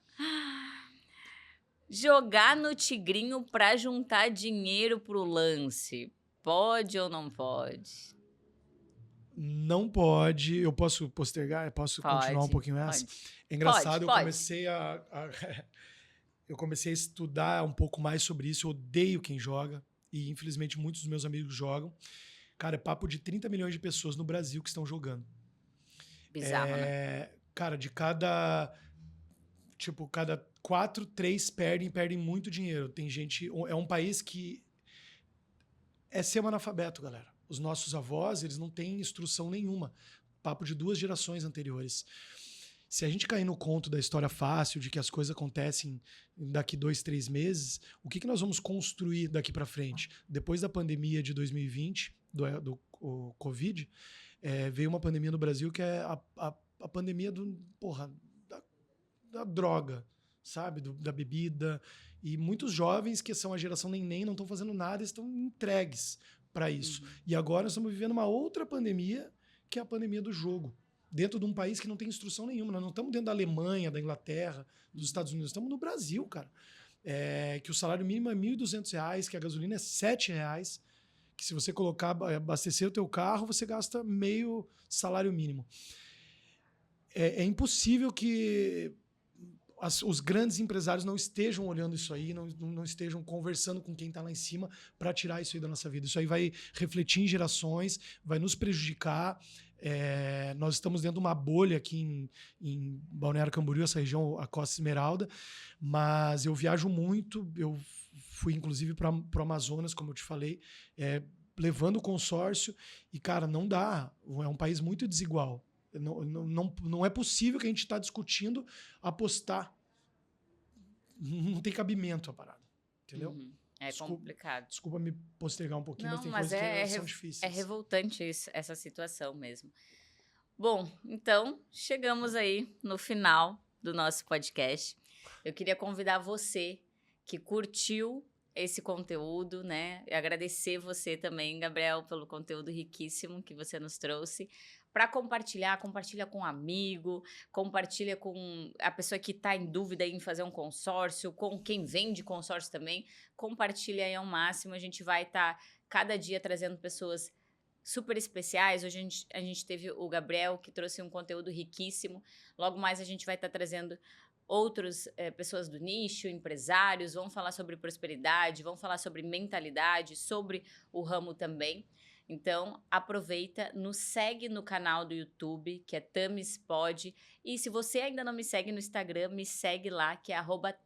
Jogar no tigrinho pra juntar dinheiro pro lance. Pode ou não pode? Não pode. Eu posso postergar? Posso continuar um pouquinho essa? É engraçado, eu comecei a estudar um pouco mais sobre isso. Eu odeio quem joga. E, infelizmente, muitos dos meus amigos jogam. Cara, é papo de 30 milhões de pessoas no Brasil que estão jogando. Bizarro, né? Cara, de cada 4, 3 perdem muito dinheiro. Tem gente... É um país que é semi-analfabeto, galera. Os nossos avós, eles não têm instrução nenhuma. Papo de 2 gerações anteriores. Se a gente cair no conto da história fácil, de que as coisas acontecem daqui 2, 3 meses, o que nós vamos construir daqui para frente? Depois da pandemia de 2020, do Covid, veio uma pandemia no Brasil que é a pandemia da droga, sabe? Da bebida. E muitos jovens que são a geração neném não estão fazendo nada, estão entregues para isso. Uhum. E agora nós estamos vivendo uma outra pandemia, que é a pandemia do jogo. Dentro de um país que não tem instrução nenhuma. Nós não estamos dentro da Alemanha, da Inglaterra, dos Estados Unidos. Estamos no Brasil, cara. Que o salário mínimo é R$ 1.200, que a gasolina é R$ 7, que se você colocar, abastecer o teu carro, você gasta meio salário mínimo. É impossível que os grandes empresários não estejam olhando isso aí, não estejam conversando com quem está lá em cima para tirar isso aí da nossa vida. Isso aí vai refletir em gerações, vai nos prejudicar. Nós estamos dentro de uma bolha aqui em Balneário Camboriú, essa região, a Costa Esmeralda, mas eu viajo muito, eu fui inclusive para o Amazonas, como eu te falei, levando o consórcio, e cara, não dá, é um país muito desigual. Não é possível que a gente está discutindo apostar. Não tem cabimento a parada, entendeu? Uhum. Complicado. Desculpa me postergar um pouquinho, Não, mas tem mas coisas que são difíceis. É revoltante essa situação mesmo. Bom, então chegamos aí no final do nosso podcast. Eu queria convidar você que curtiu esse conteúdo, né? E agradecer você também, Gabriel, pelo conteúdo riquíssimo que você nos trouxe. Para compartilha com um amigo, compartilha com a pessoa que está em dúvida em fazer um consórcio, com quem vende consórcio também. Compartilha aí ao máximo. A gente vai estar cada dia trazendo pessoas super especiais. Hoje a gente teve o Gabriel, que trouxe um conteúdo riquíssimo. Logo mais a gente vai estar trazendo outras pessoas do nicho, empresários, vão falar sobre prosperidade, vão falar sobre mentalidade, sobre o ramo também. Então, aproveita, nos segue no canal do YouTube, que é TamisPod. E se você ainda não me segue no Instagram, me segue lá, que é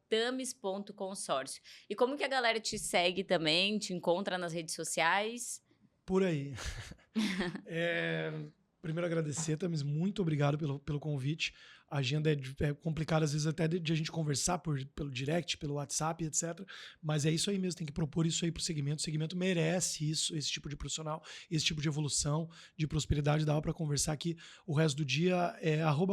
@tamis.consórcio. E como que a galera te segue também, te encontra nas redes sociais? Por aí. Primeiro agradecer, Tamis, muito obrigado pelo convite. A agenda é complicada, às vezes, até de a gente conversar pelo direct, pelo WhatsApp, etc. Mas é isso aí mesmo, tem que propor isso aí pro segmento. O segmento merece isso, esse tipo de profissional, esse tipo de evolução, de prosperidade. Dá para conversar aqui o resto do dia.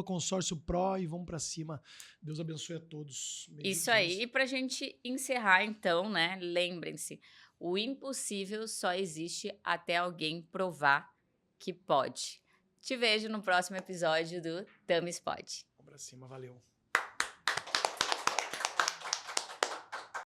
@consórcio-pro e vamos para cima. Deus abençoe a todos. Isso aí. E pra gente encerrar, então, né? Lembrem-se, o impossível só existe até alguém provar que pode. Te vejo no próximo episódio do TamisPod. Vamos pra cima, valeu.